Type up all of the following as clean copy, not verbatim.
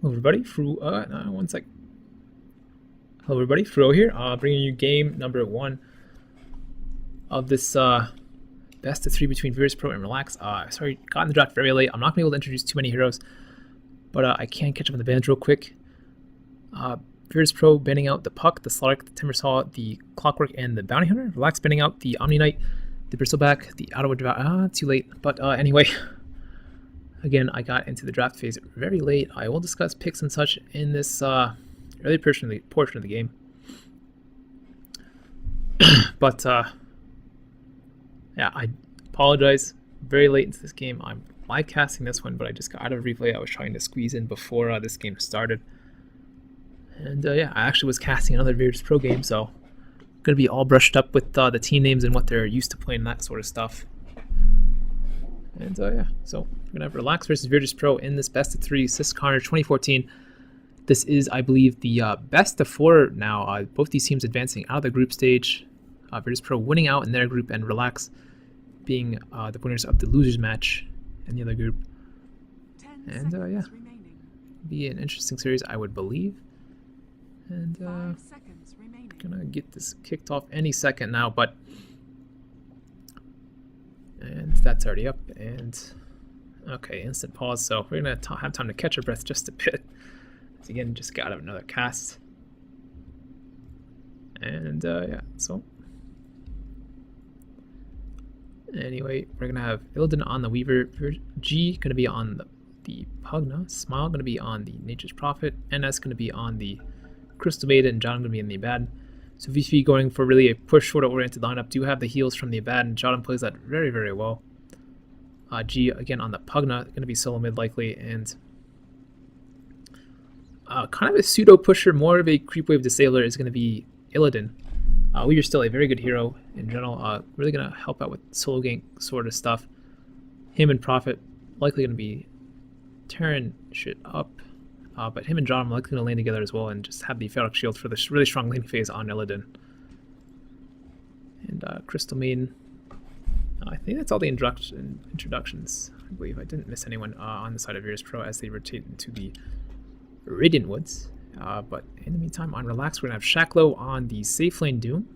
Hello everybody, one sec. Hello everybody, Frouwo here, bringing you game number 1 of this best of 3 between Virtus.Pro and Relax. Sorry, got in the draft very late. I'm not going to be able to introduce too many heroes, but I can catch up on the bans real quick. Virtus.Pro banning out the Puck, the Slaughter, the Timbersaw, the Clockwork, and the Bounty Hunter. Relax banning out the Omni Knight, the Bristleback, the Ottawa too late, but anyway. Again, I got into the draft phase very late. I will discuss picks and such in this early portion of the game. But yeah, I apologize. Very late into this game. I'm live casting this one, but I just got out of replay. I was trying to squeeze in before this game started. And yeah, I actually was casting another Virtus.Pro game, so I'm going to be all brushed up with the team names and what they're used to playing, that sort of stuff. And yeah, so we're gonna have Relax versus Virtus.Pro in this best of 3 CIS Carnage 2014. This is, I believe, the best of 4 now. Both these teams advancing out of the group stage. Virtus.Pro winning out in their group, and Relax being the winners of the losers match in the other group. And yeah, be an interesting series, I would believe. And gonna get this kicked off any second now, but. And that's already up, and okay, instant pause, so we're gonna have time to catch our breath just a bit. As again, just got out of another cast. And yeah, so anyway, we're gonna have Illidan on the Weaver, G gonna be on the Pugna, Smile gonna be on the Nature's Prophet, NS gonna be on the Crystal Maiden, and John gonna be in the Abaddon. So VP going for really a push sort of oriented lineup. Do have the heals from the Abaddon. Jotun plays that very, very well. G again on the Pugna, going to be solo mid likely, and kind of a pseudo pusher, more of a creep wave disabler is going to be Illidan. Weaver's still a very good hero in general. Really going to help out with solo gank sort of stuff. Him and Prophet likely going to be tearing shit up. But him and John are likely going to lane together as well and just have the Ferox Shield for this really strong lane phase on Illidan. And Crystal Maiden. I think that's all the introductions. I believe I didn't miss anyone on the side of Virtus.Pro as they rotate into the Radiant Woods. But in the meantime, on Relax, we're going to have Shacklow on the safe lane Doom.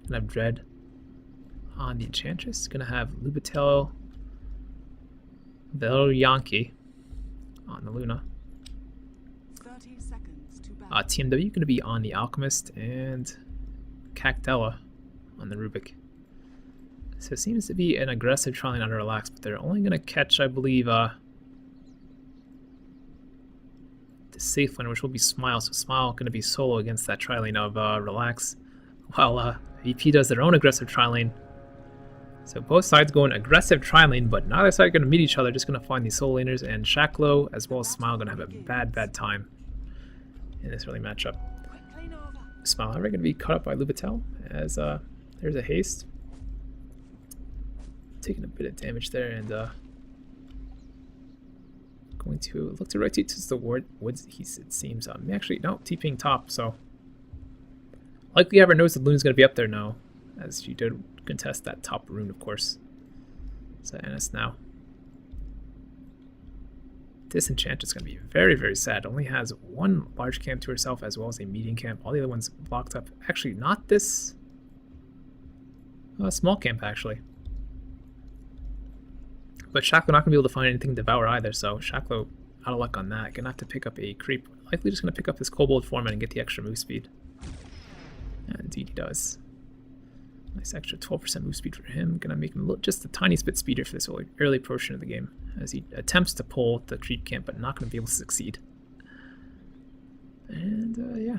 Going to have Dread on the Enchantress. Going to have Lubitel Velyanki on the Luna. TMW going to be on the Alchemist, and Cactella on the Rubik. So it seems to be an aggressive trialing under Relax, but they're only going to catch, I believe, the safe lane, which will be Smile. So Smile going to be solo against that trialing of Relax, while VP does their own aggressive trialing. So both sides going aggressive trialing, but neither side going to meet each other, just going to find these solo laners, and Shacklow as well as Smile going to have a bad time in this early matchup. Smile, however, going to be caught up by Lubitel as there's a haste. Taking a bit of damage there, and going to look to rotate to the woods, it seems. Actually, no, TPing top, so likely ever knows the Luna's going to be up there now, as she did contest that top rune, of course. So NS now. This Enchantress is going to be very, very sad. Only has one large camp to herself as well as a medium camp. All the other ones blocked up. Actually, not this small camp, actually. But Shacklow not going to be able to find anything to devour either, so Shacklow out of luck on that. Going to have to pick up a creep. Likely just going to pick up this Kobold Foreman and get the extra move speed. And indeed he does. Nice extra 12% move speed for him. Going to make him just a tiny bit speedier for this early portion of the game, as he attempts to pull the creep camp, but not going to be able to succeed. And yeah.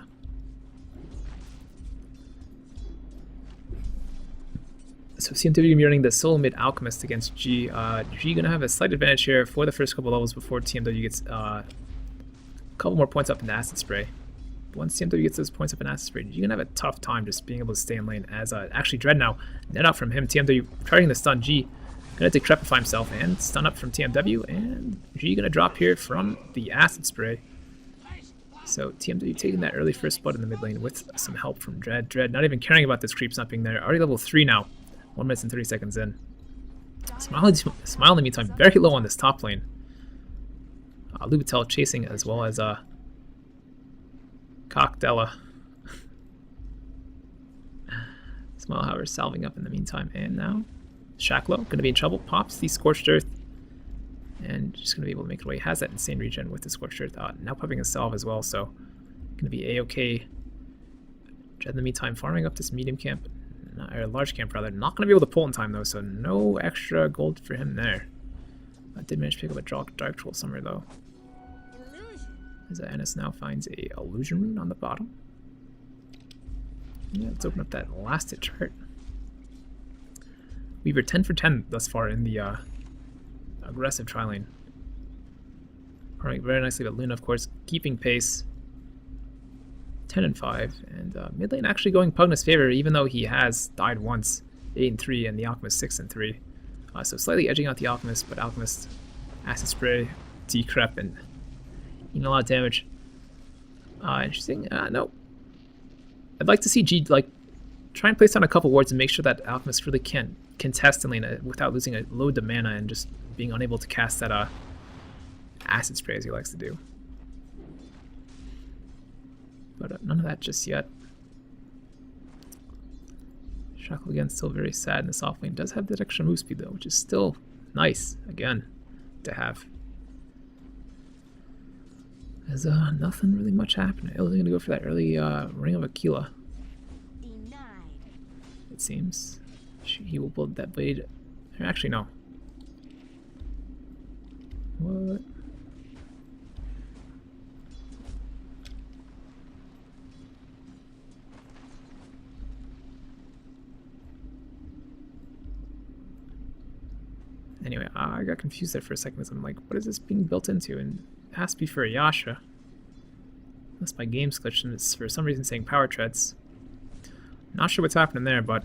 So CMW going to be running the solo mid Alchemist against G. G going to have a slight advantage here for the first couple levels before TMW gets a couple more points up in the Acid Spray. Once TMW gets those points up in Acid Spray, you're going to have a tough time just being able to stay in lane, as actually Dread now, net out from him. TMW trying to stun G, going to decrepify himself and stun up from TMW, and G going to drop here from the Acid Spray. So TMW taking that early first blood in the mid lane with some help from Dread. Dread not even caring about this creeps not being there, already level 3 now, 1 minute and 30 seconds in. Smile in the meantime, very low on this top lane. Lubitel chasing as well as Cockdella. Smile, however, salving up in the meantime. And now Shacklow going to be in trouble. Pops the Scorched Earth. And just going to be able to make it away. Has that insane regen with the Scorched Earth. Now popping a salve as well, so going to be a-okay. Dread in the meantime farming up this medium camp, or large camp rather. Not going to be able to pull in time though, so no extra gold for him there. I did manage to pick up a Dark Troll somewhere though. As Ennis now finds a illusion rune on the bottom. Yeah, let's open up that last hit chart. Weaver 10 for 10 thus far in the aggressive tri-lane. Farming very nicely, but Luna of course keeping pace. 10 and 5, and mid lane actually going Pugnus' favor, even though he has died once, 8 and 3, and the Alchemist 6 and 3. So slightly edging out the Alchemist, but Alchemist, Acid Spray, Decrep, and eating a lot of damage. Interesting. No. I'd like to see G try and place down a couple wards and make sure that Alchemist really can contest in lane without losing a load of mana and just being unable to cast that Acid Spray as he likes to do. But none of that just yet. Shackle again, still very sad in the soft lane. Does have that extra move speed though, which is still nice, again, to have. There's nothing really much happening. Il's gonna go for that early Ring of Aquila. It seems. He will build that blade. Actually, no. What? Anyway, I got confused there for a second because I'm like, what is this being built into? And it has to be for a Yasha. Unless my game's glitched and it's for some reason saying power treads. Not sure what's happening there, but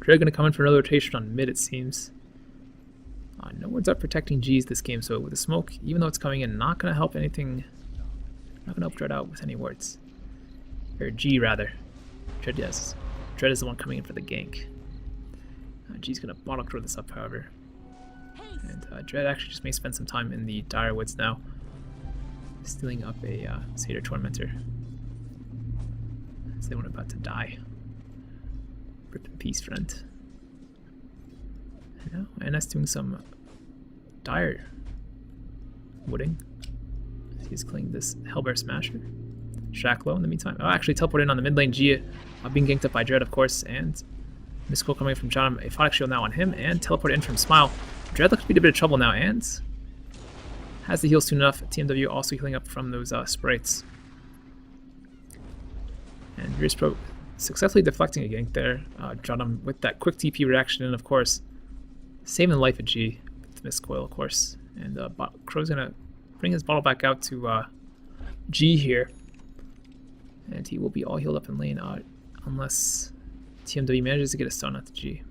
Dread going to come in for another rotation on mid, it seems. No one's up protecting G's this game, so with the smoke, even though it's coming in, not going to help anything. Not going to help Dread out with any wards. Or G, rather. Dread, yes. Dread is the one coming in for the gank. G's going to bottle throw this up, however. And Dread actually just may spend some time in the Dire Woods now, stealing up a Satyr Tormentor. As they were about to die. Rip in peace, friend. And now NS doing some Dire wooding. He's killing this Hellbear Smasher. Shacklow in the meantime. Oh, actually teleported in on the mid lane. G being ganked up by Dread, of course, and Mystical coming from John. A Photic Shield now on him, and teleported in from Smile. Dread looks to be in a bit of trouble now, and has the heal soon enough. TMW also healing up from those sprites. And Virtus.Pro successfully deflecting a gank there. John with that quick TP reaction, and of course, saving the life of G with Mist Coil, of course. And Crow's gonna bring his bottle back out to G here. And he will be all healed up in lane, unless TMW manages to get a stun at the G.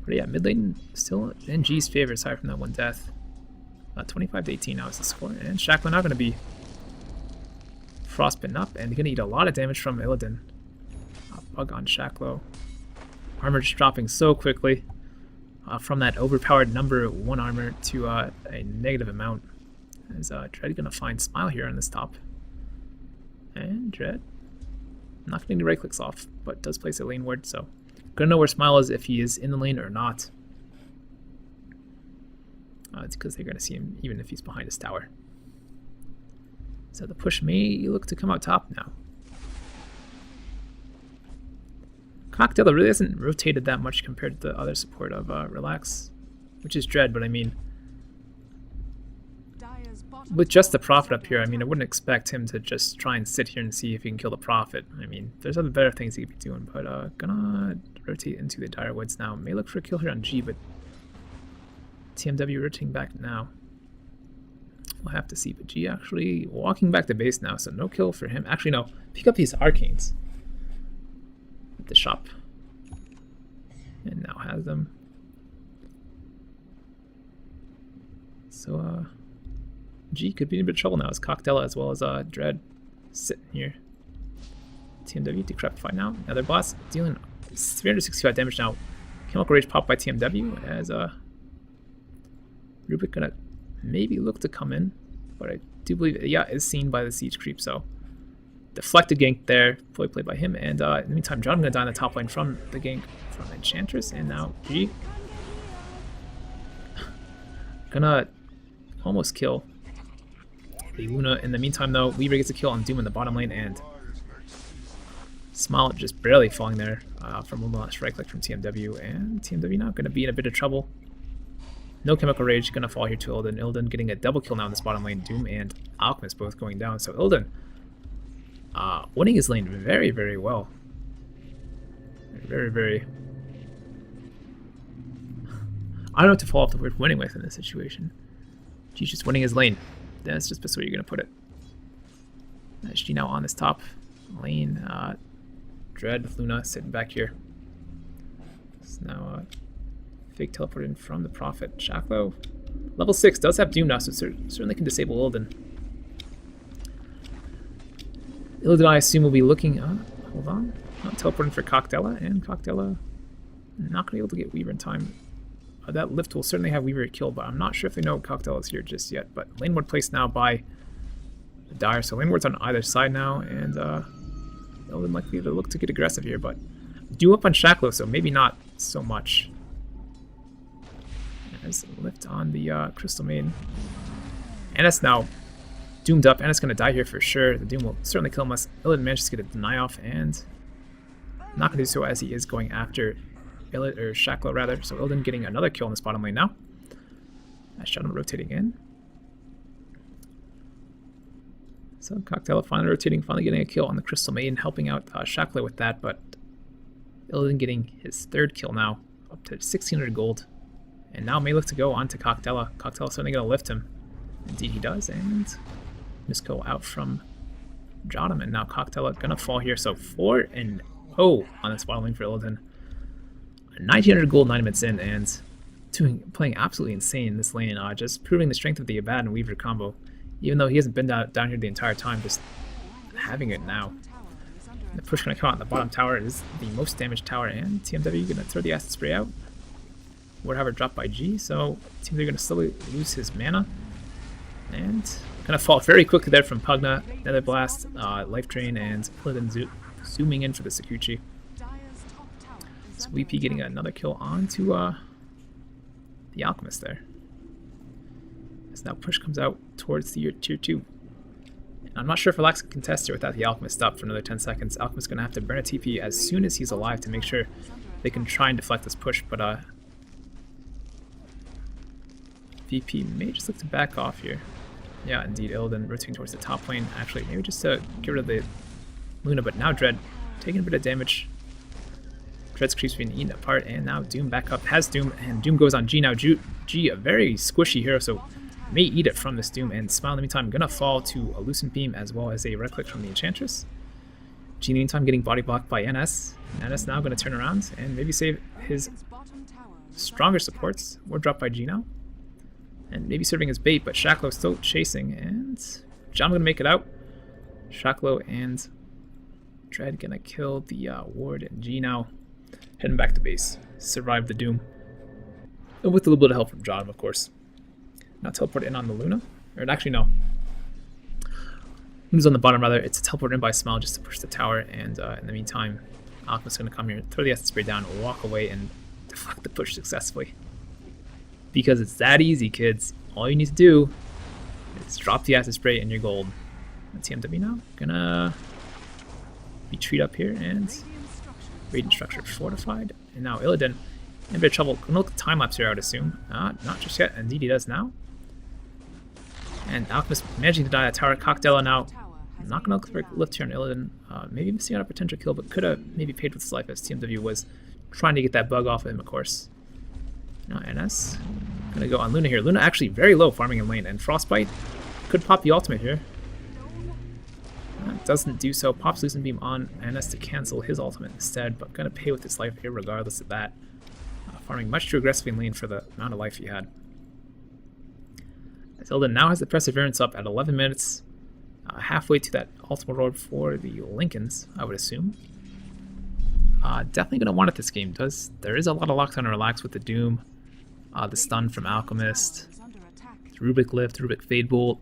But yeah, mid lane still in G's favor aside from that one death. 25 to 18 now is the score. And Shacklow now going to be frostbitten up and going to eat a lot of damage from Illidan. Bug on Shacklow. Armor just dropping so quickly from that overpowered number 1 armor to a negative amount. As Dread going to find Smile here on this top. And Dread not getting the right clicks off, but does place a lane ward, so gonna know where Smile is if he is in the lane or not. It's because they're gonna see him even if he's behind his tower. So the push may look to come out top now. Cockdella really hasn't rotated that much compared to the other support of Relax, which is Dread, but I mean, with just the Prophet up here, I mean, I wouldn't expect him to just try and sit here and see if he can kill the Prophet. I mean, there's other better things he could be doing, but gonna rotate into the Dire Woods now. May look for a kill here on G, but TMW rotating back now. We'll have to see, but G actually walking back to base now, so no kill for him. Actually, no, pick up these Arcanes at the shop. And now has them. So, G could be in a bit of trouble now as Cockdella as well as Dread sitting here. TMW decrepify now. Another boss dealing 365 damage now. Chemical Rage popped by TMW as Rubik gonna maybe look to come in, but I do believe, yeah, is seen by the siege creep, so deflected gank there, fully played by him, and in the meantime, John gonna die in the top lane from the gank from Enchantress, and now G gonna almost kill the Luna. In the meantime, though, Weaver gets a kill on Doom in the bottom lane, and Smile just barely falling there from one last right click from TMW, and TMW now gonna be in a bit of trouble. No Chemical Rage, gonna fall here to Illidan. Illidan getting a double kill now in this bottom lane. Doom and Alchemist both going down, so Illidan winning his lane very, very well. Very, very... I don't know what to follow up the word winning with in this situation. He's just winning his lane. That's just the way you're going to put it. G now on this top lane. Dread with Luna sitting back here. So now fake teleport in from the Prophet. Shacklo, level 6, does have Doom now, so certainly can disable Illidan. Illidan, I assume, will be looking... hold on. Teleporting for Cockdella, and Cockdella not going to be able to get Weaver in time. That lift will certainly have Weaver killed, but I'm not sure if they know Cocktail is here just yet. But lane ward placed now by the Dire, so lane ward's on either side now, and Illidan likely to look to get aggressive here, but Doom up on Shacklo, so maybe not so much. There's a lift on the Crystal Maiden. Anna's now doomed up. Anna's going to die here for sure. The Doom will certainly kill him unless Illidan manages to get a deny off, and not going to do so as he is going after Shacklo rather. So Illidan getting another kill in this bottom lane now. Shadow rotating in. So Cocktail finally rotating, finally getting a kill on the Crystal Maiden, helping out Shacklo with that, but Illidan getting his third kill now, up to 1600 gold. And now may look to go on to Cocktail. Cocktail certainly going to lift him. Indeed he does, and Misko out from Jottam, and now Cocktail going to fall here. So 4-0 on this bottom lane for Illidan. 1900 gold 9 minutes in, and playing absolutely insane in this lane, just proving the strength of the Abad and Weaver combo. Even though he hasn't been down here the entire time, just having it now. The push going to come out in the bottom tower. It is the most damaged tower, and TMW going to throw the acid spray out. Warhammer dropped by G, so TMW going to slowly lose his mana. And going to fall very quickly there from Pugna, Nether Blast, Life Drain, and Illidan zooming in for the Sakuchi. So VP getting another kill onto the Alchemist there. As now push comes out towards the tier 2. And I'm not sure if Relax can contest here without the Alchemist up for another 10 seconds. Alchemist going to have to burn a TP as soon as he's alive to make sure they can try and deflect this push, but VP may just look to back off here. Yeah, indeed, Illidan rotating towards the top lane. Actually, maybe just to get rid of the Luna, but now Dread taking a bit of damage. Dread's creeps being eaten apart, and now Doom back up. Has Doom, and Doom goes on G now. G, a very squishy hero, so may eat it from this Doom, and Smile in the meantime gonna fall to a Lucent Beam as well as a red click from the Enchantress. G in the meantime getting body blocked by NS. NS now gonna turn around and maybe save his stronger supports. Ward dropped by G now. And maybe serving as bait, but Shacklo still chasing, and John gonna make it out. Shacklo and Dread gonna kill the Ward, and G now heading back to base. Survived the Doom. And with a little bit of help from John, of course. Now teleport in on the Luna. Or actually, no. Luna's on the bottom, rather. It's a teleport in by Smile just to push the tower. And in the meantime, Alchemist's going to come here, throw the acid spray down, walk away, and deflect the push successfully. Because it's that easy, kids. All you need to do is drop the acid spray and you're gold. And TMW now. Gonna retreat up here, and Radiant Structure fortified. And now Illidan in a bit of trouble. Gonna look at time lapse here, I would assume. Not just yet. Indeed, he does now. And Alchemist managing to die at tower. Cockdella now not gonna look for a lift here on Illidan. Maybe missing out a potential kill, but could have maybe paid with his life as TMW was trying to get that bug off of him, of course. Now NS gonna go on Luna here. Luna actually very low farming in lane, and Frostbite could pop the ultimate here. Doesn't do so. Pops Lucent Beam on NS to cancel his ultimate instead, but gonna pay with his life here regardless of that. Farming much too aggressively in lane for the amount of life he had. Illidan now has the Perseverance up at 11 minutes, halfway to that ultimate road for the Lincolns, I would assume. Definitely going to want it this game. There is a lot of lockdown and relax with the Doom, the stun from Alchemist, Rubik lift, Rubik fade bolt,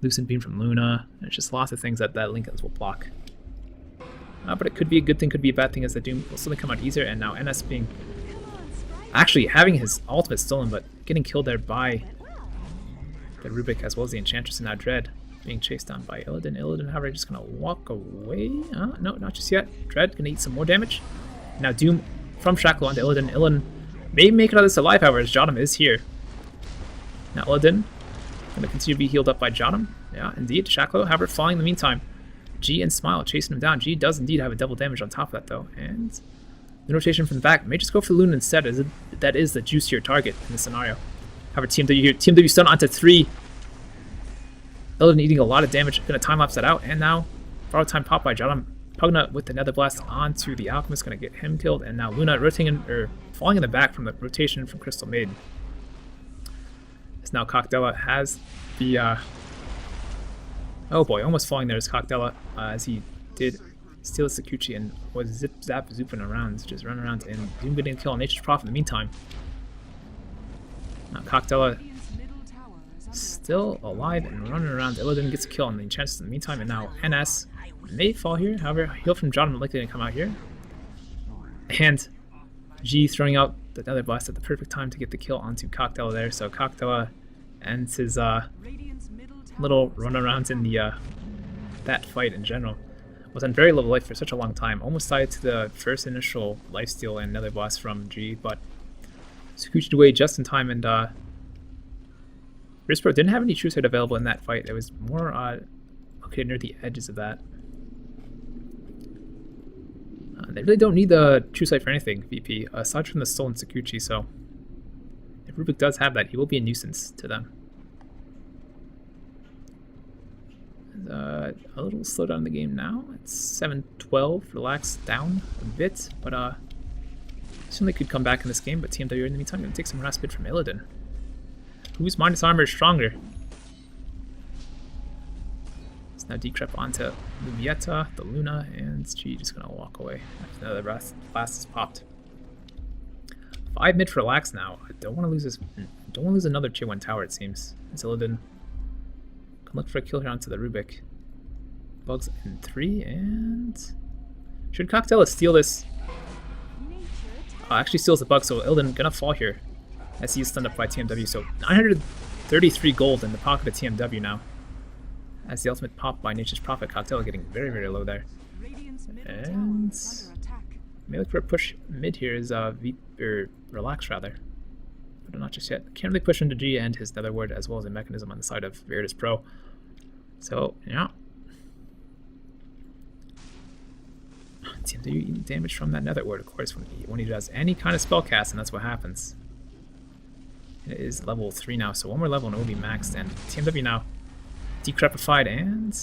Lucent beam from Luna. There's just lots of things that Linken's will block. But it could be a good thing, could be a bad thing, as the Doom will suddenly come out easier, and now NS being actually having his ultimate stolen, but getting killed there by the Rubik as well as the Enchantress, and now Dread being chased down by Illidan. Illidan, however, just gonna walk away. No, not just yet. Dread gonna eat some more damage. Now Doom from Shackle onto Illidan. Illidan may make it out of this alive, however, as Jotum is here. Now Illidan gonna continue to be healed up by Jotum. Yeah, indeed. Shackle, however, falling in the meantime. G and Smile chasing him down. G does indeed have a double damage on top of that, though. And the rotation from the back may just go for Luna instead, as that is the juicier target in this scenario. However, TMW here. TMW stun onto 3. Illidan eating a lot of damage. Gonna time-lapse that out. And now, borrowed time pop by Jotum. Pugna with the Nether Blast onto the Alchemist. Gonna get him killed. And now Luna rotating falling in the back from the rotation from Crystal Maiden. As now Cockdella has the... oh boy, almost falling there is Cockdella, as he did steal the Sakuchi and was zip-zap-zooping around, just running around, and Doom getting a kill on Nature's Prophet in the meantime. Now Cockdella still alive and running around. Illidan gets a kill on the Enchantress in the meantime, and now NS may fall here. However, heal from Jotum likely to come out here. And G throwing out the Nether Blast at the perfect time to get the kill onto Cockdella there. So Cockdella ends his little runarounds in the that fight in general. Was on very low life for such a long time. Almost died to the first initial lifesteal and Nether Blast from G, but scooched away just in time, and Virtus.Pro didn't have any True Sight available in that fight. It was more located near the edges of that. They really don't need the True Sight for anything, VP, aside from the stolen Sakuchi, so if Rubik does have that, he will be a nuisance to them. A little slow down in the game now. It's 7-12, relax down a bit, but certainly could come back in this game, but TMW in the meantime going to take some respite from Illidan. Whose minus armor is stronger? It's now Decrep onto Luvieta, the Luna, and G just going to walk away after another blast is popped. 5 mid for relax now. I don't want to lose this. Don't want to lose another tier 1 tower, it seems. It's Illidan. Can look for a kill here onto the Rubik. Bugs in 3, and should Cockdella steal this? Actually steals the bug, so Illidan gonna fall here as he is stunned up by TMW. So 933 gold in the pocket of TMW now, as the ultimate pop by Nature's Prophet. Cockdella getting very, very low there. And may look for a push mid here is relax rather, but not just yet. Can't really push into G and his Nether Ward, as well as a mechanism on the side of Virtus.Pro. So yeah, TMW eating damage from that Nether Ward, of course, when he does any kind of spell cast, and that's what happens. It is level 3 now, so one more level and it will be maxed. And TMW now decrepified, and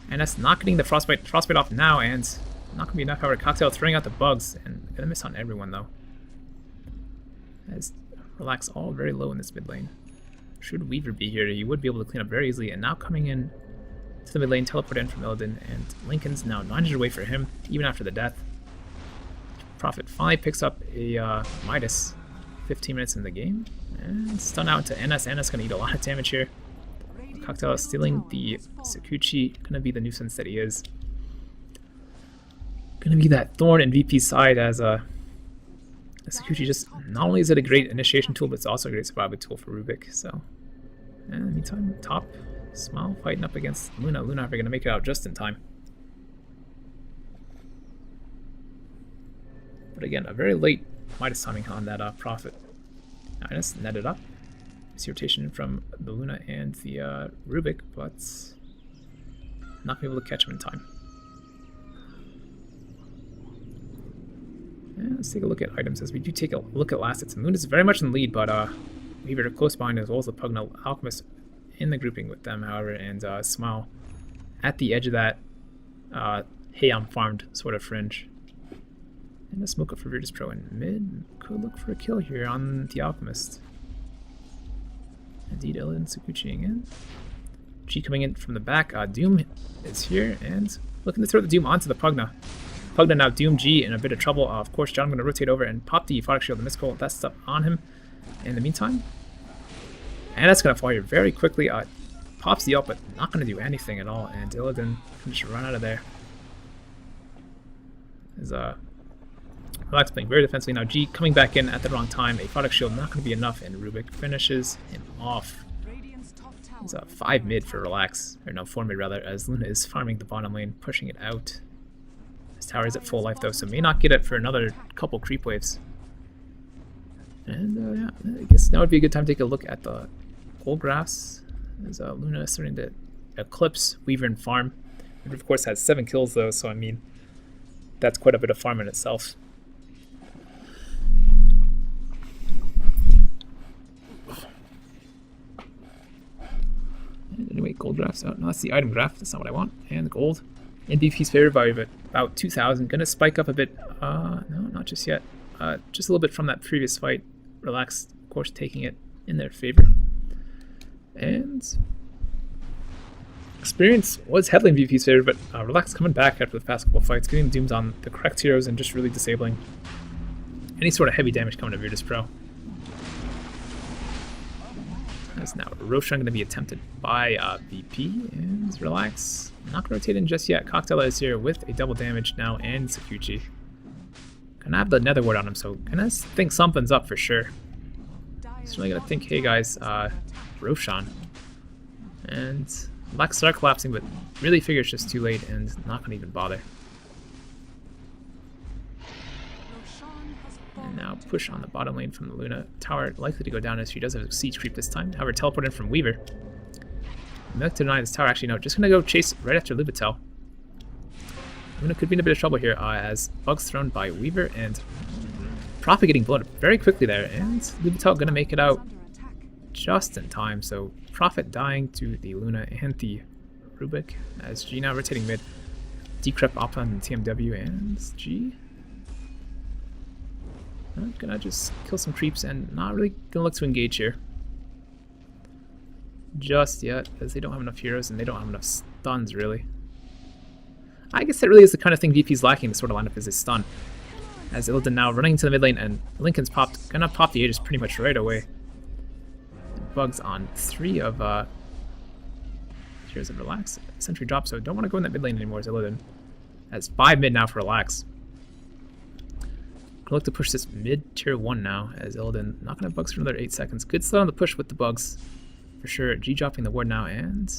that's not getting the frostbite off now, and not gonna be enough. However, Cocktail throwing out the bugs and gonna miss on everyone though. As relax all very low in this mid lane. Should Weaver be here, he would be able to clean up very easily. And now coming in to the mid lane, teleport in from Illidan, and Linken's now 900 away for him, even after the death. Prophet finally picks up a Midas 15 minutes in the game, and stun out to NS. NS gonna eat a lot of damage here. Cocktail is stealing the Sakuchi, gonna be the nuisance that he is. Gonna be that thorn in VP's side, as Sakuchi just, not only is it a great initiation tool, but it's also a great survival tool for Rubik. So, and in the meantime, top Smile fighting up against Luna. Luna are gonna make it out just in time. But again, a very late Midas timing on that Prophet. Nice, netted up. This rotation from the Luna and the Rubik, but not be able to catch him in time. And let's take a look at items as we do take a look at last hits. And Luna's very much in the lead, but Weaver are close behind, as well as the Pugna Alchemist in the grouping with them, however, and Smile at the edge of that hey, I'm farmed sort of fringe. And a smoke up for Virtus.Pro in mid. Could look for a kill here on the Alchemist. Indeed, Illidan Sakuchiing in. G coming in from the back. Doom is here and looking to throw the Doom onto the Pugna. Pugna now Doom G in a bit of trouble. Of course, John going to rotate over and pop the Euphotic Shield, the Mystical. That's stuff on him. In the meantime, And that's going to fall here very quickly. Pops the ult, but not going to do anything at all. And Illidan can just run out of there. Is Relax playing very defensively. Now G coming back in at the wrong time. A product shield not going to be enough, and Rubik finishes him off. It's a 5 mid for Relax, or no, 4 mid rather, as Luna is farming the bottom lane, pushing it out. His tower is at full life though, so may not get it for another couple creep waves. And yeah, I guess now would be a good time to take a look at the gold graphs. As Luna is starting to eclipse Weaver and farm. Weaver of course has 7 kills though, so I mean, that's quite a bit of farm in itself. And anyway, gold graphs out. No, that's the item graph. That's not what I want. And the gold. MVP's favorite value of about 2,000. Gonna spike up a bit. No, not just yet. Just a little bit from that previous fight. Relax, of course, taking it in their favor. And Experience was heavily MVP's favorite, but Relax coming back after the past couple fights, getting dooms on the correct heroes and just really disabling any sort of heavy damage coming to Virtus.Pro. As now Ro4 going to be attempted by VP, and Relax not going to rotate in just yet. Cocktail is here with a double damage now, and Sakuchi gonna have the nether ward on him, so gonna think something's up for sure. He's really gonna think, hey guys, Ro4, and Relax start collapsing, but really figure it's just too late and not gonna even bother. And now push on the bottom lane from the Luna tower, likely to go down as she does have a siege creep this time. However, teleport in from Weaver. Milk to deny this tower. Actually, no, just gonna go chase right after Lubitel. Luna could be in a bit of trouble here as bugs thrown by Weaver and Prophet getting blown up very quickly there, and Lubitel gonna make it out just in time. So Prophet dying to the Luna and the Rubik as G now rotating mid. Decrep op on TMW and G. I'm gonna just kill some creeps and not really gonna look to engage here just yet, as they don't have enough heroes and they don't have enough stuns really. I guess that really is the kind of thing VP's lacking in this sort of lineup, is his stun. As Illidan now running into the mid lane, and Lincoln's gonna pop the Aegis pretty much right away. Bugs on 3 of Heroes of Relax. Sentry drop, so don't want to go in that mid lane anymore as Illidan. As 5 mid now for Relax. Gonna look to push this mid tier 1 now, as Illidan not gonna have bugs for another 8 seconds. Good slow on the push with the bugs for sure. G dropping the ward now, and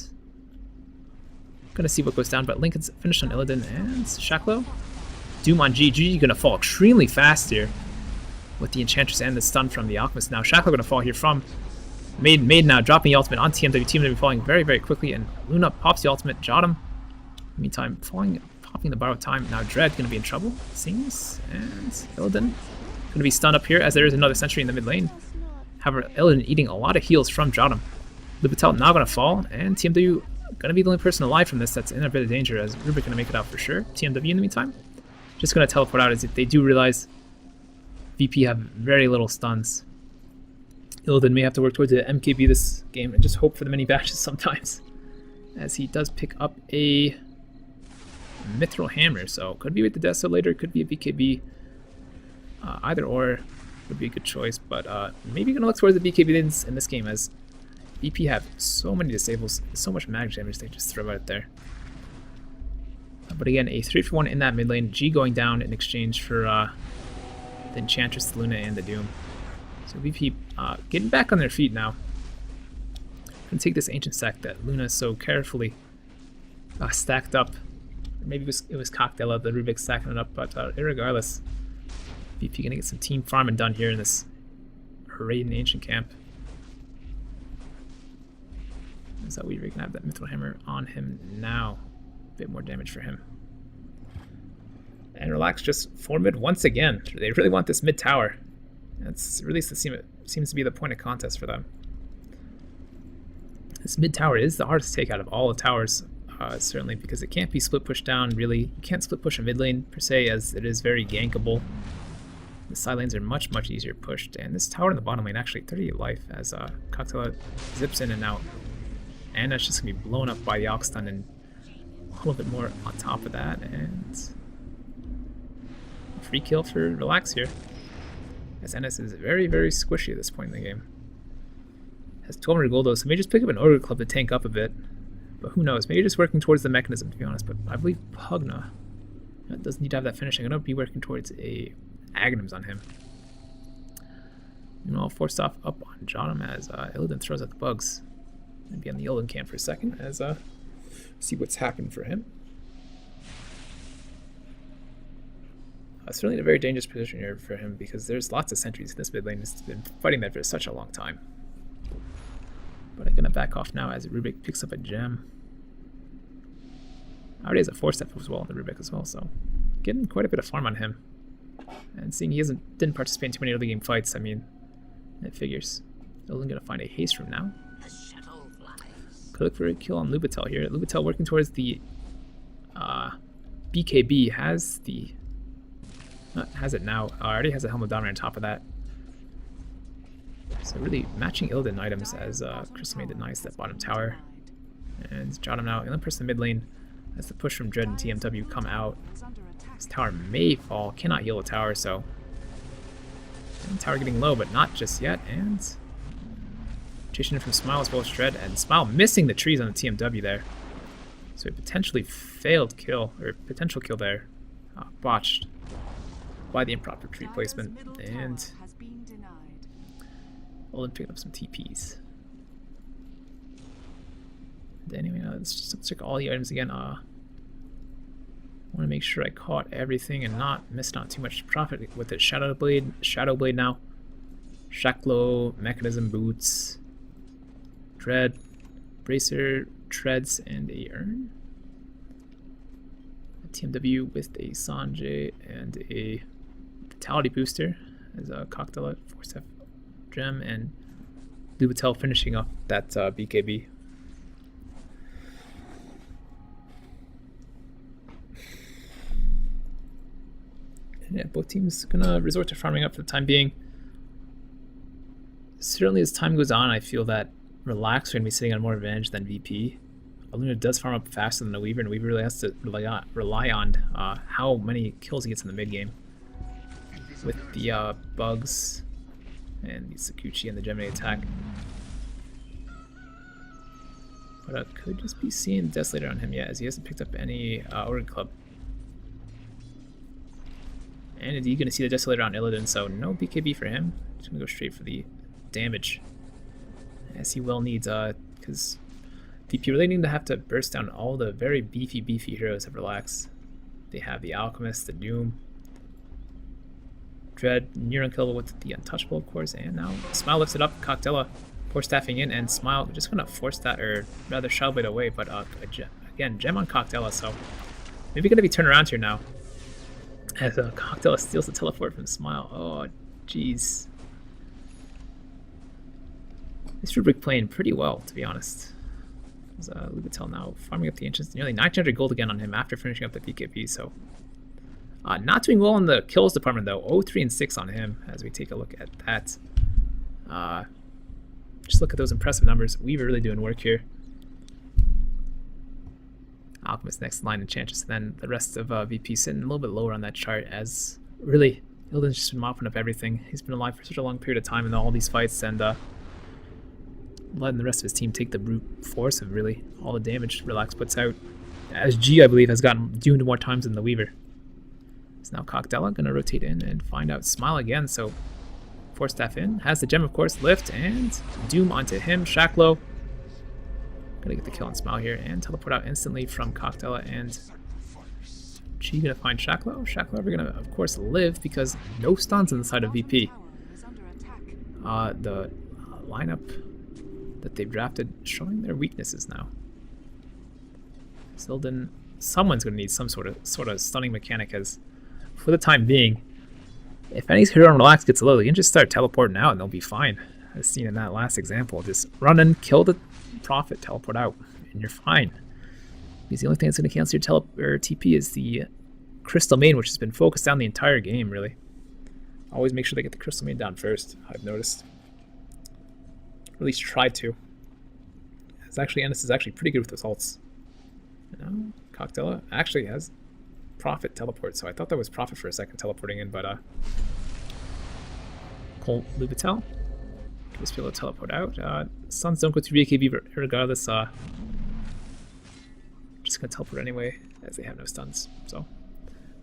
gonna see what goes down, but Lincoln's finished on Illidan and Shaklo. Doom on G. G gonna fall extremely fast here with the Enchantress and the stun from the Alchemist. Now Shaklo gonna fall here from Maid now dropping the ultimate on TMW. TMW falling very, very quickly, and Luna pops the ultimate, Jottam. Meantime, popping the borrowed time. Now Dread gonna be in trouble, it seems, and Illidan gonna be stunned up here as there is another sentry in the mid lane. However, Illidan eating a lot of heals from Jottam. Lubitel now gonna fall, and TMW gonna be the only person alive from this that's in a bit of danger, as Rubik gonna make it out for sure. TMW in the meantime just gonna teleport out, as if they do realize VP have very little stuns. Illidan may have to work towards the MKB this game and just hope for the many batches sometimes, as he does pick up a Mithril Hammer, so could be with the Desolator, could be a BKB. Either or would be a good choice, but maybe gonna look towards the BKB in this game, as VP have so many disables, so much magic damage they just throw out there. But again, a 3-for-1 in that mid lane. G going down in exchange for the Enchantress, the Luna, and the Doom. So VP getting back on their feet now. Gonna take this Ancient Stack that Luna so carefully stacked up. Or maybe it was Cocktail, the Rubik stacking it up, but irregardless, VP gonna get some team farming done here in this Raiden Ancient camp. So we're gonna have that Mithril Hammer on him now. A bit more damage for him. And Relax just 4 mid once again. They really want this mid tower. That's really seems to be the point of contest for them. This mid tower is the hardest to take out of all the towers, certainly, because it can't be split push down. Really, you can't split push a mid lane per se, as it is very gankable. The side lanes are much easier pushed, and this tower in the bottom lane actually 38 life as Cocktail zips in and out. And that's just going to be blown up by the Ox Stun, and a little bit more on top of that. And free kill for Relax here, as NS is very squishy at this point in the game. Has 1200 gold though, so maybe just pick up an Ogre Club to tank up a bit. But who knows? Maybe just working towards the mechanism, to be honest. But I believe Pugna doesn't need to have that finishing. I'm going to be working towards a Aghanims on him. And I'll force off up on Jotum as Illidan throws out the bugs. Maybe on the Illidan camp for a second as see what's happened for him. Certainly in a very dangerous position here for him because there's lots of sentries in this mid lane. He's been fighting that for such a long time. But I'm going to back off now as Rubik picks up a gem. Already has a 4-step as well on the Rubik as well, so getting quite a bit of farm on him. And seeing he didn't participate in too many early game fights, I mean, it figures. Illidan going to find a haste room now. Could look for a kill on Lubitel here. Lubitel working towards the BKB has the... has it now. Already has a Helm of Dominator on top of that. So really matching Illidan items as Crystal Maid denies that bottom tower. And Jotum now, the only person in the mid lane as the push from Dread and TMW come out. This tower may fall, cannot heal the tower, so... And tower getting low, but not just yet, and... Chasing in from Smile as well as Dread, and Smile missing the trees on the TMW there. So a potentially failed kill, or potential kill there, botched by the improper tree placement, and... Illidan picking up some TPs. Anyway, let's just check all the items again. I want to make sure I caught everything and not missed out too much profit with it. Shadow Blade now. Shacklow, Mechanism Boots, Dread, Bracer, Treads, and a Urn. A TMW with a Sanjay and a Vitality Booster as a Cocktail 4-step gem, and Lubitel finishing up that BKB. And yeah, both teams gonna resort to farming up for the time being. Certainly as time goes on, I feel that Relax are gonna be sitting on more advantage than VP. Aluna does farm up faster than the Weaver, and the Weaver really has to rely on how many kills he gets in the mid game with the bugs and the Sakuchi and the Gemini attack. But I could just be seeing Desolator on him yet, as he hasn't picked up any Organ Club. And indeed, going to see the Desolator on Illidan, so no BKB for him. Just going to go straight for the damage, as he well needs, because DP really need to have to burst down all the very beefy heroes of Relax. They have the Alchemist, the Doom, Dread, near unkillable with the Untouchable, of course, and now Smile lifts it up, Coctella force staffing in, and Smile just gonna force that, or rather Shadow Blade away, but again, gem on Coctella, so maybe gonna be turned around here now. As Coctella steals the teleport from Smile. Oh, jeez. This Rubric playing pretty well, to be honest. As Lubitel now farming up the Ancients, nearly 900 gold again on him after finishing up the BKB, so... not doing well in the kills department though. 0-3 and 6 on him as we take a look at that. Just look at those impressive numbers. Weaver really doing work here. Alchemist next line, Enchantress, and then the rest of VP sitting a little bit lower on that chart, as really Illidan's just been mopping up everything. He's been alive for such a long period of time in all these fights, and letting the rest of his team take the brute force of really all the damage Relax puts out. As G, I believe, has gotten doomed more times than the Weaver. So now Coctella gonna rotate in and find out Smile again, so 4-staff in, has the gem of course, lift, and Doom onto him, Shacklow. Gonna get the kill on Smile here, and teleport out instantly from Coctella, and G gonna find Shacklow. Shacklow ever gonna, of course, live, because no stuns on the side of VP. The lineup that they've drafted showing their weaknesses now. Illidan, someone's gonna need some sort of stunning mechanic, as for the time being, if any hero on Relax gets low, they can just start teleporting out and they'll be fine. As seen in that last example, just run in, kill the Prophet, teleport out, and you're fine. Because the only thing that's going to cancel your TP is the Crystal Main, which has been focused down the entire game, really. Always make sure they get the Crystal Main down first, I've noticed. Or at least try to. As actually, Ennis is actually pretty good with those ults. You know, Coctella actually has Prophet teleport, so I thought that was Prophet for a second teleporting in, but Colt Lubitel Just be able to teleport out. Stuns don't go to BKB regardless. Just gonna teleport anyway, as they have no stuns. So,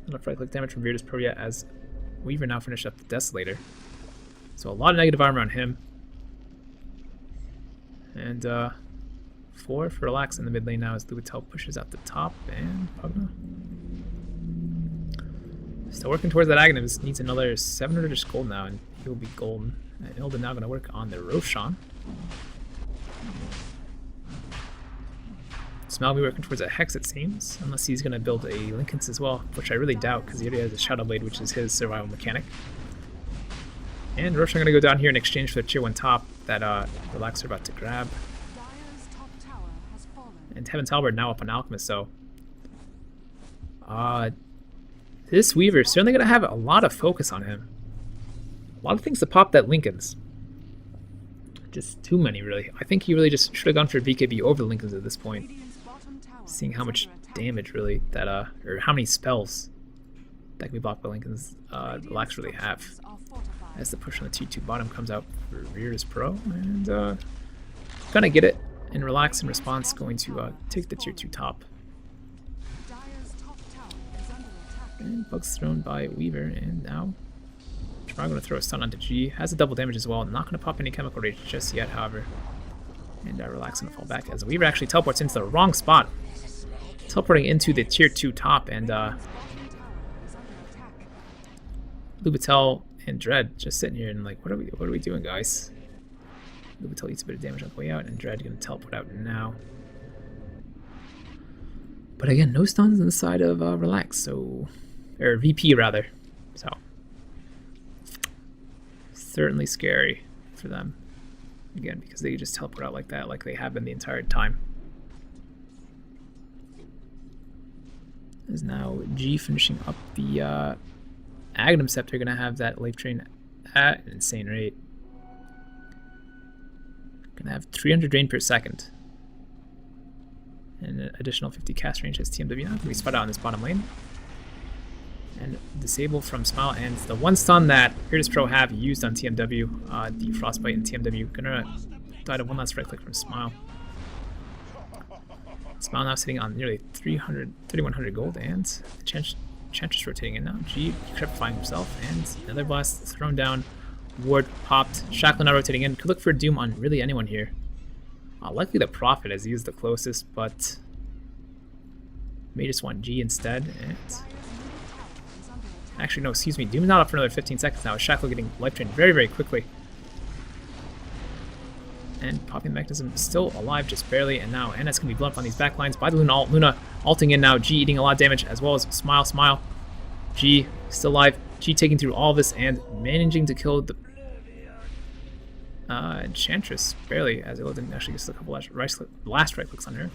enough right-click damage from Virtus.Pro yet, as Weaver now finished up the Desolator. So a lot of negative armor on him. And 4 for Relax in the mid lane now as Lubitel pushes out the top, and Pugna still working towards that Aghanim. Needs another 700-ish gold now, and he'll be golden. And Illidan now going to work on the Roshan. Smell will be working towards a Hex, it seems, unless he's going to build a Linken's as well, which I really doubt because he already has a Shadow Blade, which is his survival mechanic. And Roshan going to go down here in exchange for the tier 1 top that Relax are about to grab. And Heaven's Halberd now up on Alchemist, so this Weaver is certainly going to have a lot of focus on him. A lot of things to pop that Linken's. Just too many, really. I think he really just should have gone for BKB over the Linken's at this point. Seeing how much damage, really, that, or how many spells that can be blocked by Linken's Relax really have. As the push on the T2 bottom comes out for Virtus.Pro, and gonna get it. And Relax in response going to take the tier 2 top. And Bug's thrown by Weaver, and now Tramar going to throw a stun onto G. Has a double damage as well. Not going to pop any Chemical Rage just yet, however. And Relax going to fall back as Weaver actually teleports into the wrong spot. Teleporting into the tier 2 top, and Lubitel and Dread just sitting here and like, what are we doing, guys? Lubitel eats a bit of damage on the way out, and Dread going to teleport out now. But again, no stuns on the side of Relax, so... or VP, rather. So... certainly scary for them. Again, because they just teleport out like that, like they have been the entire time. Is now G finishing up the Aghanim Scepter, going to have that life drain at an insane rate. Going to have 300 drain per second. And an additional 50 cast range as TMW now. Can be spot out on this bottom lane. And disable from Smile, and the one stun that Virtus.Pro have used on TMW, the Frostbite and TMW, gonna die to one last right click from Smile. Smile now sitting on nearly 3,100 gold, and Enchantress rotating in now. G cripifying himself, and another blast thrown down. Ward popped. Shackle now rotating in. Could look for Doom on really anyone here. Likely the Prophet, as he is the closest, but may just want G instead. And actually, no, excuse me. Doom's not up for another 15 seconds now. Shackle getting life drained very, very quickly. And Popping Mechanism still alive, just barely. And now Anna's going to be blown up on these backlines by the Luna ult. Luna ulting in now. G eating a lot of damage, as well as Smile. G still alive. G taking through all of this and managing to kill the Enchantress, barely, as Illidan actually gets a couple last right clicks on her.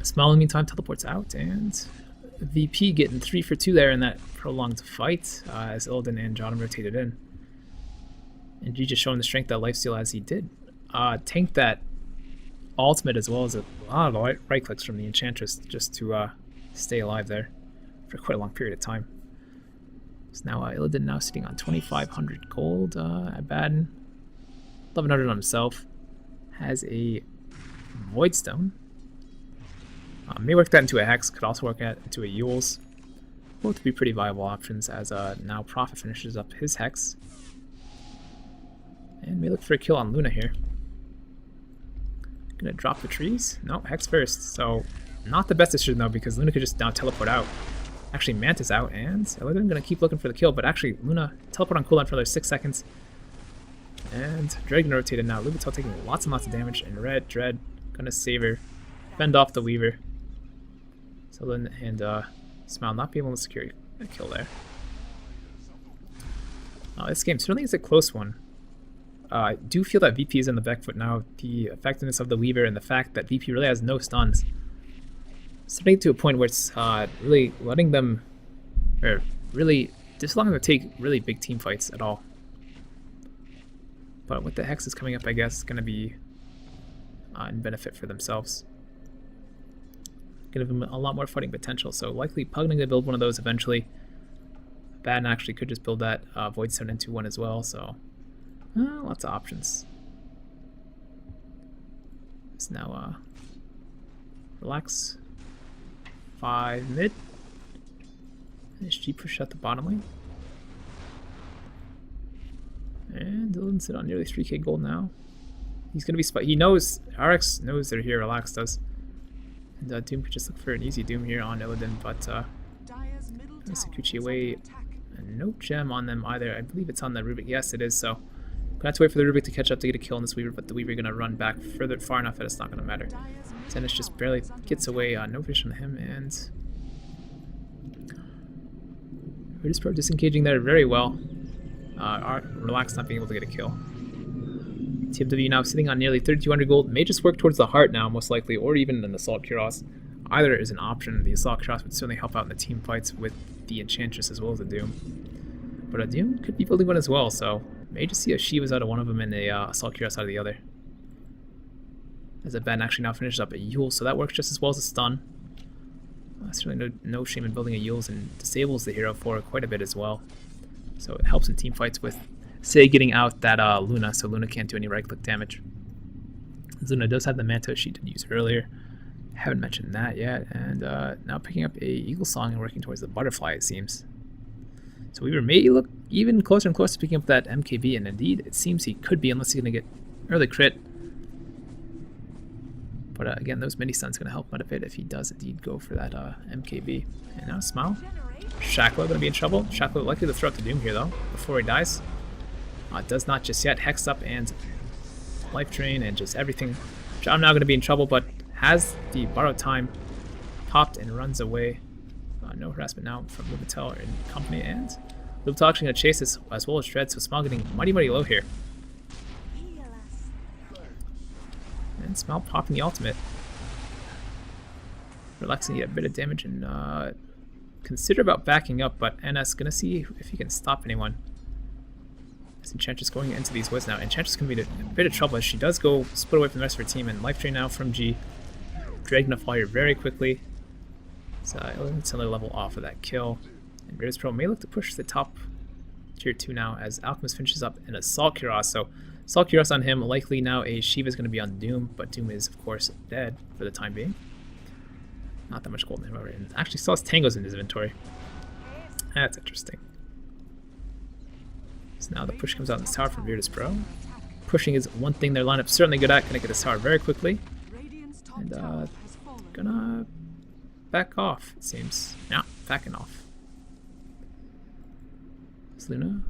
Smile in the meantime teleports out, and VP getting 3 for 2 there in that prolonged fight, as Illidan and John rotated in. And G just showing the strength that lifesteal as he did. Tanked that ultimate as well as a lot of right clicks from the Enchantress just to stay alive there for quite a long period of time. So now Illidan now sitting on 2,500 gold at Baden. 1,100 on himself. Has a Void Stone. May work that into a Hex. Could also work that into a Yule's. Both would be pretty viable options as now Prophet finishes up his Hex. And may look for a kill on Luna here. Gonna drop the trees. No, Hex first. So not the best decision though, because Luna could just now teleport out. Actually, Mantis out, and Illidan gonna keep looking for the kill, but actually Luna teleport on cooldown for another 6 seconds. And Dread gonna rotate in now. Lubitel taking lots and lots of damage, and Dread gonna save her, fend off the Weaver. So then, and Smile not be able to secure a kill there. This game certainly is a close one. I do feel that VP is in the back foot now. The effectiveness of the Weaver and the fact that VP really has no stuns. Starting to a point where it's really letting them, or really just allowing them to take really big team fights at all. But with the Hexes coming up, I guess it's going to be in benefit for themselves. Give them a lot more fighting potential, so likely Pugning to build one of those eventually. Baden actually could just build that Void Stone into one as well, so Lots of options. It's now relax. 5 mid. SG push out the bottom lane. And Dylan sit on nearly 3k gold now. He's gonna be he knows, RX knows they're here, Relax does. And Doom could just look for an easy Doom here on Illidan, but Sakuchi away. And no gem on them either. I believe it's on the Rubik. Yes, it is, so gonna have to wait for the Rubik to catch up to get a kill on this Weaver, but the Weaver gonna run back far enough that it's not gonna matter. Zenith just barely gets away, no vision on him, and Virtus.Pro disengaging there very well. Relax not being able to get a kill. TFW now sitting on nearly 3,200 gold. May just work towards the heart now, most likely, or even an Assault Kuros. Either is an option. The Assault Kuros would certainly help out in the team fights with the Enchantress as well as the Doom. But a Doom could be building one as well, so may just see a Shivas out of one of them and a Assault Kuros out of the other. As a Ben actually now finishes up a Yule, so that works just as well as a stun. Certainly no shame in building a Yules, and disables the hero for quite a bit as well. So it helps in team fights with, say, getting out that Luna, so Luna can't do any right-click damage. Luna does have the Manta she did use earlier. Haven't mentioned that yet, and now picking up a Eagle Song and working towards the Butterfly, it seems. So Weaver may look even closer and closer to picking up that MKB, and indeed, it seems he could be, unless he's going to get early crit. But again, those mini stuns going to help him out a bit if he does indeed go for that MKB. And now Smile. Shackler going to be in trouble. Shackler likely to throw out the Doom here though, before he dies. Does not just yet. Hex up and Life Drain and just everything. John now going to be in trouble, but has the borrowed time popped and runs away. No harassment now from Lubitel and company, and Lubitel actually going to chase this as well as Shred, so Smile getting mighty low here. And Smile popping the ultimate. Relaxing a bit of damage and consider about backing up, but NS gonna see if he can stop anyone. As Enchantress going into these woods now. Enchantress can be in a bit of trouble as she does go split away from the rest of her team, and Life Drain now from G. Dragon to fall here very quickly. So it's another level off of that kill. And Virtus.Pro may look to push the top tier 2 now as Alchemist finishes up an Assault Kuros. So Assault Kuros on him, likely now a Shiva is going to be on Doom, but Doom is of course dead for the time being. Not that much gold in him already. And actually still has Tangos in his inventory. That's interesting. So now the push comes out in this tower from Virtus.Pro. Pushing is one thing their lineup's certainly good at. Gonna get this tower very quickly. And gonna back off, it seems. Yeah, backing off. It's Luna.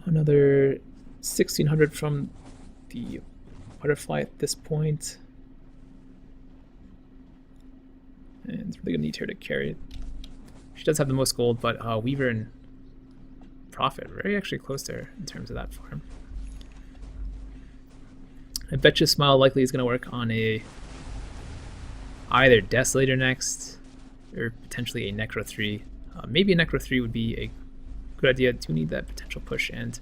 Another 1,600 from the Butterfly at this point. And it's really gonna need her to carry it. She does have the most gold, but Weaver and Prophet very actually close to her in terms of that farm. I bet you Smile likely is gonna work on a either Desolator next, or potentially a Necro 3. Maybe a Necro 3 would be a good idea. Do need that potential push, and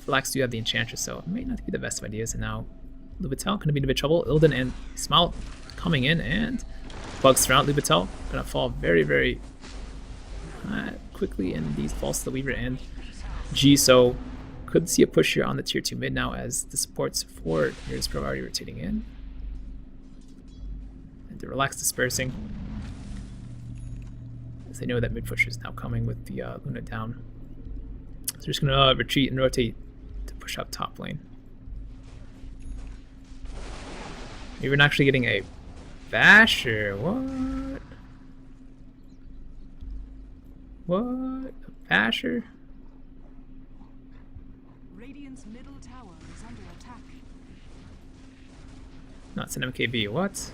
Relax do have the Enchantress, so it may not be the best of ideas. And now Lubitel gonna be in a bit of trouble. Illidan and Smile coming in, and bugs throughout Lubitel. Gonna fall very quickly, and these falls to the Weaver and G, so could see a push here on the tier 2 mid now as the supports for Virtus.Pro are already rotating in. And the Relax dispersing, as they know that mid push is now coming with the Luna down. So they're just gonna retreat and rotate to push up top lane. We're actually getting a Basher. What? A Basher? Radiant's middle tower is under attack. Not an MKB. What?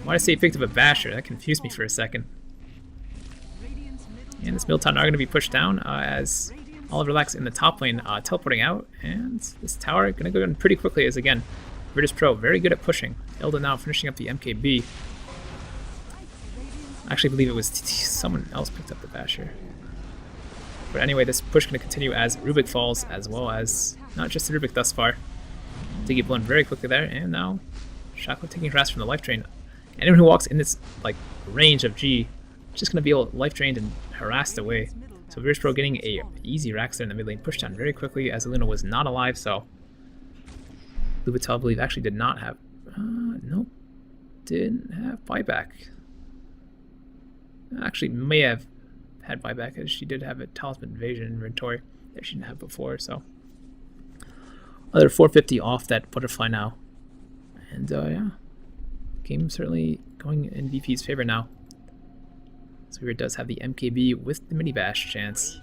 Why did I say he picked up a Basher? That confused me for a second. And this middle tower are going to be pushed down as all of Relax in the top lane teleporting out, and this tower going to go in pretty quickly as again Virtus.Pro very good at pushing. Ilda now finishing up the MKB. I actually believe it was someone else picked up the Basher. But anyway, this push going to continue as Rubik falls, as well as not just the Rubik thus far. Diggy blown very quickly there, and now Shackler taking harass from the Life Drain. Anyone who walks in this like range of G is just going to be able life drained and harassed away. So Virtus.Pro getting a easy Rax there in the mid lane, pushed down very quickly as Luna was not alive, so Ro4, I believe, actually did not have, nope, didn't have buyback. Actually may have had buyback as she did have a Talisman Invasion inventory that she didn't have before, so. Another 450 off that butterfly now. And yeah, game certainly going in VP's favor now. So here it does have the MKB with the mini bash chance.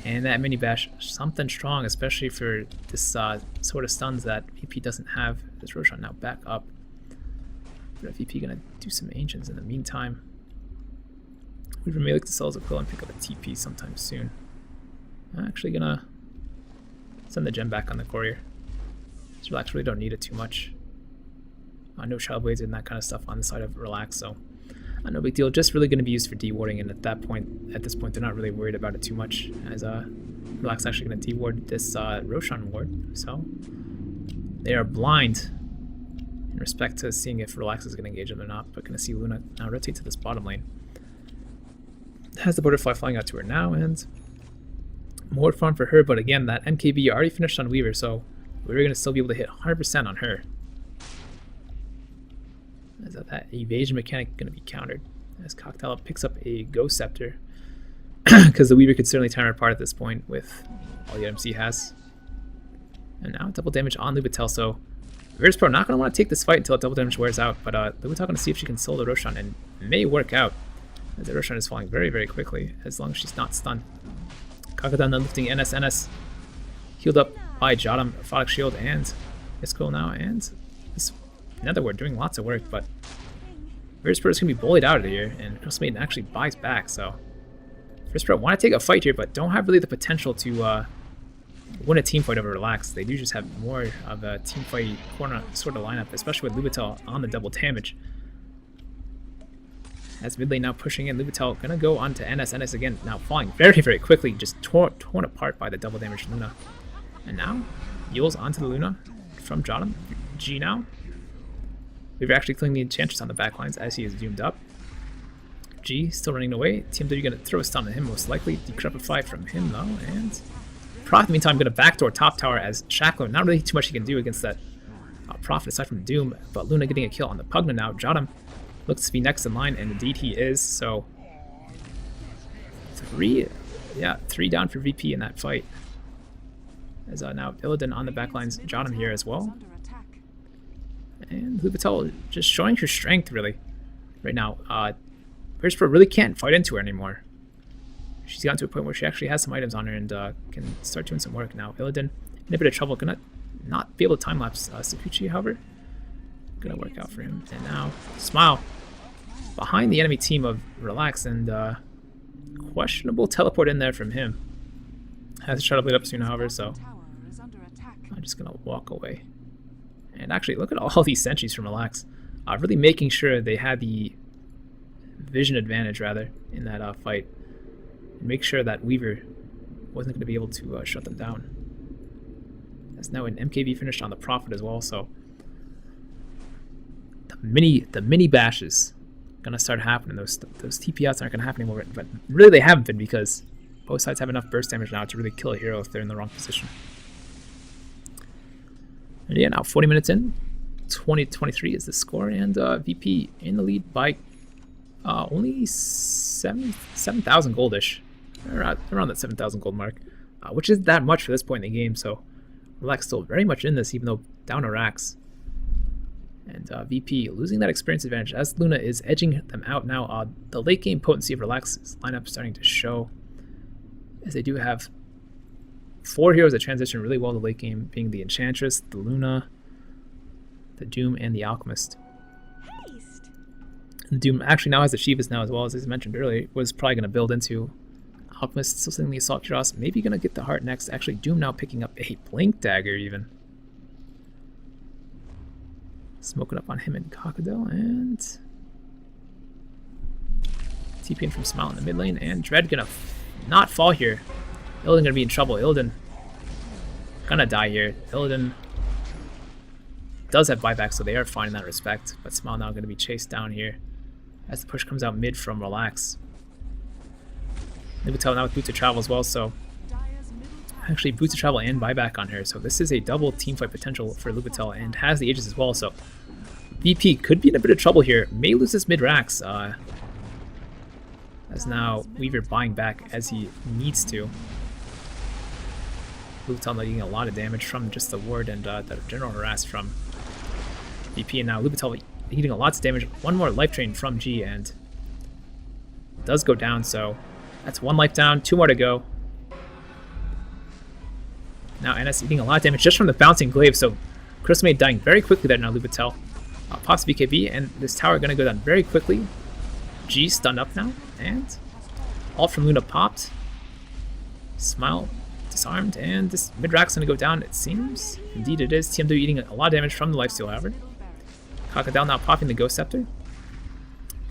And that mini bash, something strong, especially for this sort of stuns that VP doesn't have. This Roshan now back up. But VP gonna do some ancients in the meantime. We may look to sell as a quill and pick up a TP sometime soon. I'm actually gonna send the gem back on the courier. So Relax really don't need it too much. No Shadow Blades and that kind of stuff on the side of Relax, so no big deal. Just really going to be used for dewarding, and at this point, they're not really worried about it too much, as Relax actually going to deward this Roshan ward. So they are blind in respect to seeing if Relax is going to engage them or not. But going to see Luna now rotate to this bottom lane. Has the butterfly flying out to her now, and more fun for her. But again, that MKB already finished on Weaver, so we're going to still be able to hit 100% on her. Is that evasion mechanic going to be countered as Cocktail picks up a Ghost Scepter, because the Weaver could certainly tear her apart at this point with all the items he has. And now double damage on Ro4, so Virtus.Pro not going to want to take this fight until double damage wears out, but Ro4 going to see if she can solo the Roshan, and it may work out, as the Roshan is falling very, very quickly, as long as she's not stunned. Cocktail then lifting NS, healed up by Jotum, Photic Shield, and Isco now, and this Netherward doing lots of work, but Virtus.Pro is going to be bullied out of here, and Crystal Maiden actually buys back, so Virtus.Pro want to take a fight here, but don't have really the potential to win a team fight over Relax. They do just have more of a team fight corner sort of lineup, especially with Ro4 on the double damage. As mid lane now pushing in, Ro4 going to go on to NS again, now falling very, very quickly, just torn apart by the double damage Luna. And now, Yules onto the Luna from Jotum. G now. We've actually killing the Enchantress on the backlines as he is doomed up. G still running away. TMW going to throw a stun on him, most likely. Decrepify from him though, and Prof in the meantime going to backdoor top tower as Shackler. Not really too much he can do against that Prophet aside from Doom, but Luna getting a kill on the Pugna now. Jotum looks to be next in line, and indeed he is, so three down for VP in that fight. As now Illidan on the backlines, Jotum here as well. And Ro4 just showing her strength really right now. Virtus.Pro really can't fight into her anymore. She's gotten to a point where she actually has some items on her and can start doing some work now. Illidan in a bit of trouble, gonna not be able to time lapse Sakuchi, however. Gonna work out for him. And now Smile behind the enemy team of Relax, and questionable teleport in there from him. Has to try to bleed up soon, however, so I'm just gonna walk away. And actually, look at all these sentries from Relax. Really making sure they had the vision advantage, rather, in that fight. And make sure that Weaver wasn't going to be able to shut them down. That's now an MKB finished on the Prophet as well, so the mini bashes going to start happening. Those TP outs aren't going to happen anymore, but really they haven't been, because both sides have enough burst damage now to really kill a hero if they're in the wrong position. And yeah, now 40 minutes in, 20-23 is the score, and VP in the lead by only 7,000 goldish, around that 7,000 gold mark, which is that much for this point in the game. So Relax still very much in this, even though down to racks. And VP losing that experience advantage as Luna is edging them out now. The late game potency of Relax's lineup starting to show, as they do have 4 heroes that transition really well to late game, being the Enchantress, the Luna, the Doom, and the Alchemist. And Doom actually now has the Shivas now as well, as I mentioned earlier, was probably going to build into Alchemist, still seeing the Assault Cuirass, maybe going to get the Heart next. Actually, Doom now picking up a Blink Dagger even. Smoking up on him and Cockadell, and TPing from Smile in the mid lane, and Dread going to not fall here. Illidan gonna be in trouble. Illidan gonna die here. Illidan does have buyback, so they are fine in that respect. But Smile now gonna be chased down here as the push comes out mid from Relax. Lubitel now with Boots of Travel as well, so Dire's middle tower actually Boots of Travel and buyback on her. So this is a double teamfight potential for Lubitel and has the Aegis as well. So VP could be in a bit of trouble here. May lose his mid-racks. As now Weaver buying back as he needs to. Lubitel not getting a lot of damage from just the ward and the general harass from VP, and now Lubitel hitting a lot of damage. One more life drain from G and does go down, so that's 1 life down, 2 more to go. Now NS eating a lot of damage just from the bouncing glaive, so Crystal Maid dying very quickly there now. Lubitel pops BKB, and this tower gonna go down very quickly. G stunned up now, and all from Luna popped. Smile disarmed, and this mid-rack's gonna go down, it seems. Indeed it is. TMW eating a lot of damage from the lifesteal, however. Crocodile now popping the Ghost Scepter.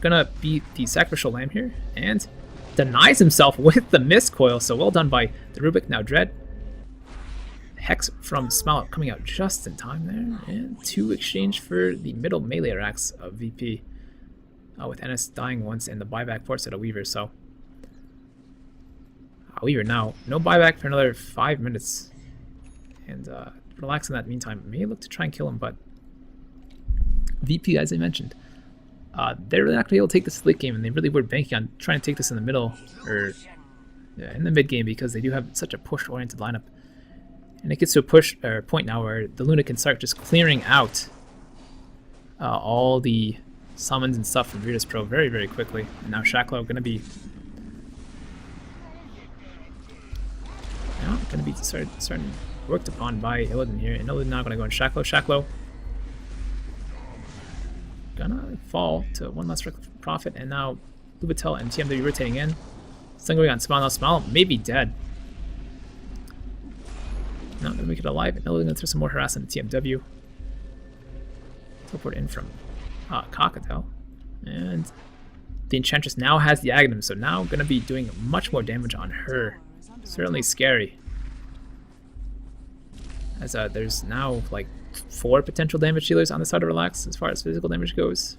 Gonna beat the Sacrificial Lamb here, and denies himself with the Mist Coil, so well done by the Rubik. Now Dread. Hex from Smile coming out just in time there, and 2 exchange for the middle melee racks of VP. With NS dying once and the buyback force at a Weaver, so Weaver now, no buyback for another 5 minutes. And Relax in that meantime. May look to try and kill him, but VP, as I mentioned, they're really not going to be able to take this late game, and they really were banking on trying to take this in the middle, or in the mid game, because they do have such a push-oriented lineup. And it gets to a point now where the Luna can start just clearing out all the summons and stuff from Virtus.Pro very, very quickly. And now Shacklow going to be starting worked upon by Illidan here, and Illidan now going to go in Shacklow. Shacklow gonna fall to 1 less profit, and now Lubitel and TMW rotating in. Still going on Smile now. Smile may be dead. Not gonna make it alive, and Illidan gonna throw some more harassment at TMW. Teleport in from Cockatail, and the Enchantress now has the Aghanim, so now gonna be doing much more damage on her. Certainly scary, as there's now like 4 potential damage dealers on the side of Relax as far as physical damage goes,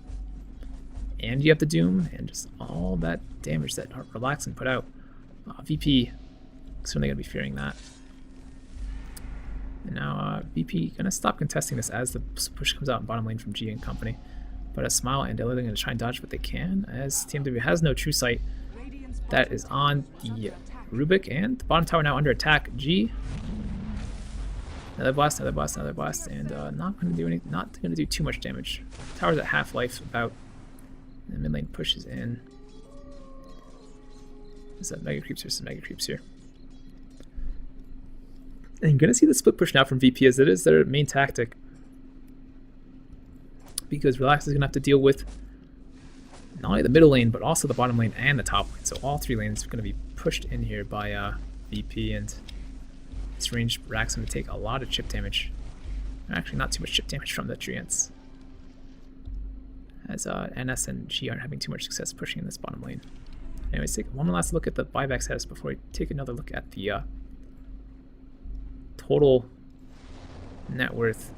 and you have the Doom and just all that damage that Relax can put out. VP certainly gonna be fearing that. And now VP gonna stop contesting this as the push comes out in bottom lane from G and company. But a Smile and Illidan gonna try and dodge what they can, as TMW has no true sight. That is on the Rubik, and the bottom tower now under attack. G. Another blast, another blast, another blast, and not gonna do too much damage. Tower's at half life about. And the mid lane pushes in. There's some mega creeps here, some mega creeps here. And you're gonna see the split push now from VP, as it is their main tactic, because Relax is gonna have to deal with not only the middle lane but also the bottom lane and the top lane. So all 3 lanes are gonna be pushed in here by VP, and this range Rack's gonna take a lot of chip damage. Actually, not too much chip damage from the Treants, as NS and G aren't having too much success pushing in this bottom lane. Anyways, take one last look at the buyback status before we take another look at the total net worth.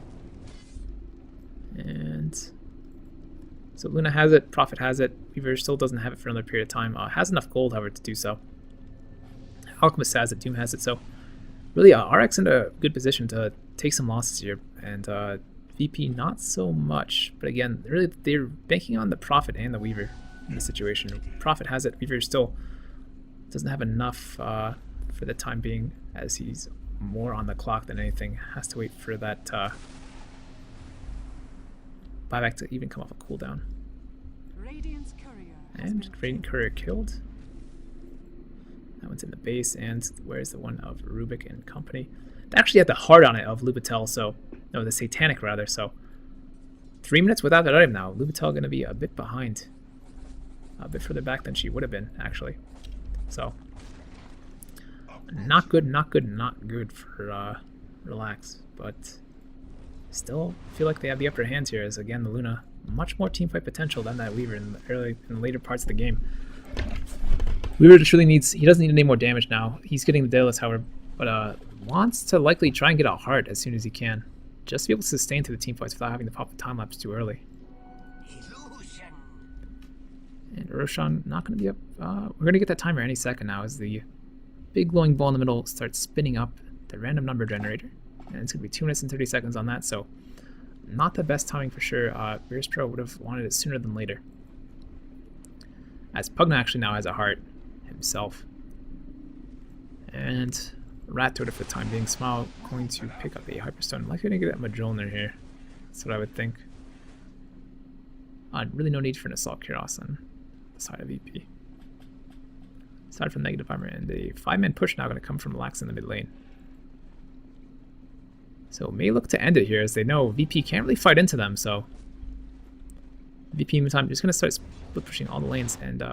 And so Luna has it, Prophet has it, Weaver still doesn't have it for another period of time. Has enough gold, however, to do so. Alchemist has it, Doom has it, so really RX in a good position to take some losses here, and VP not so much. But again, really they're banking on the Prophet and the Weaver in this situation. Prophet has it, Weaver still doesn't have enough for the time being, as he's more on the clock than anything. Has to wait for that buyback to even come off a cooldown. And Radiant Courier killed. That one's in the base, and where's the one of Rubik and company? They actually had the heart on it of Lubitel, so no, the Satanic rather. So 3 minutes without that item now. Lubitel going to be a bit behind, a bit further back than she would have been actually. So not good, not good, not good for Relax, but still feel like they have the upper hand here, as again the Luna much more teamfight potential than that Weaver in the later parts of the game. Weaver just really needs, he doesn't need any more damage now. He's getting the Daedalus, however, but wants to likely try and get out hard as soon as he can, just to be able to sustain through the teamfights without having to pop the time lapse too early. And Roshan not going to be up. We're going to get that timer any second now as the big glowing ball in the middle starts spinning up the random number generator. And it's going to be 2 minutes and 30 seconds on that, so not the best timing for sure. Virtus.Pro would have wanted it sooner than later. As Pugna actually now has a heart himself. And Ro4 for the time being. Smile going to pick up a Hyperstone. I'm likely going to get that Madrona here. That's what I would think. Really no need for an Assault Cuirass on the side of VP. Aside from negative armor, and a 5-man push now going to come from Relax in the mid lane. So may look to end it here as they know VP can't really fight into them, so VP in the meantime just going to start split pushing all the lanes, and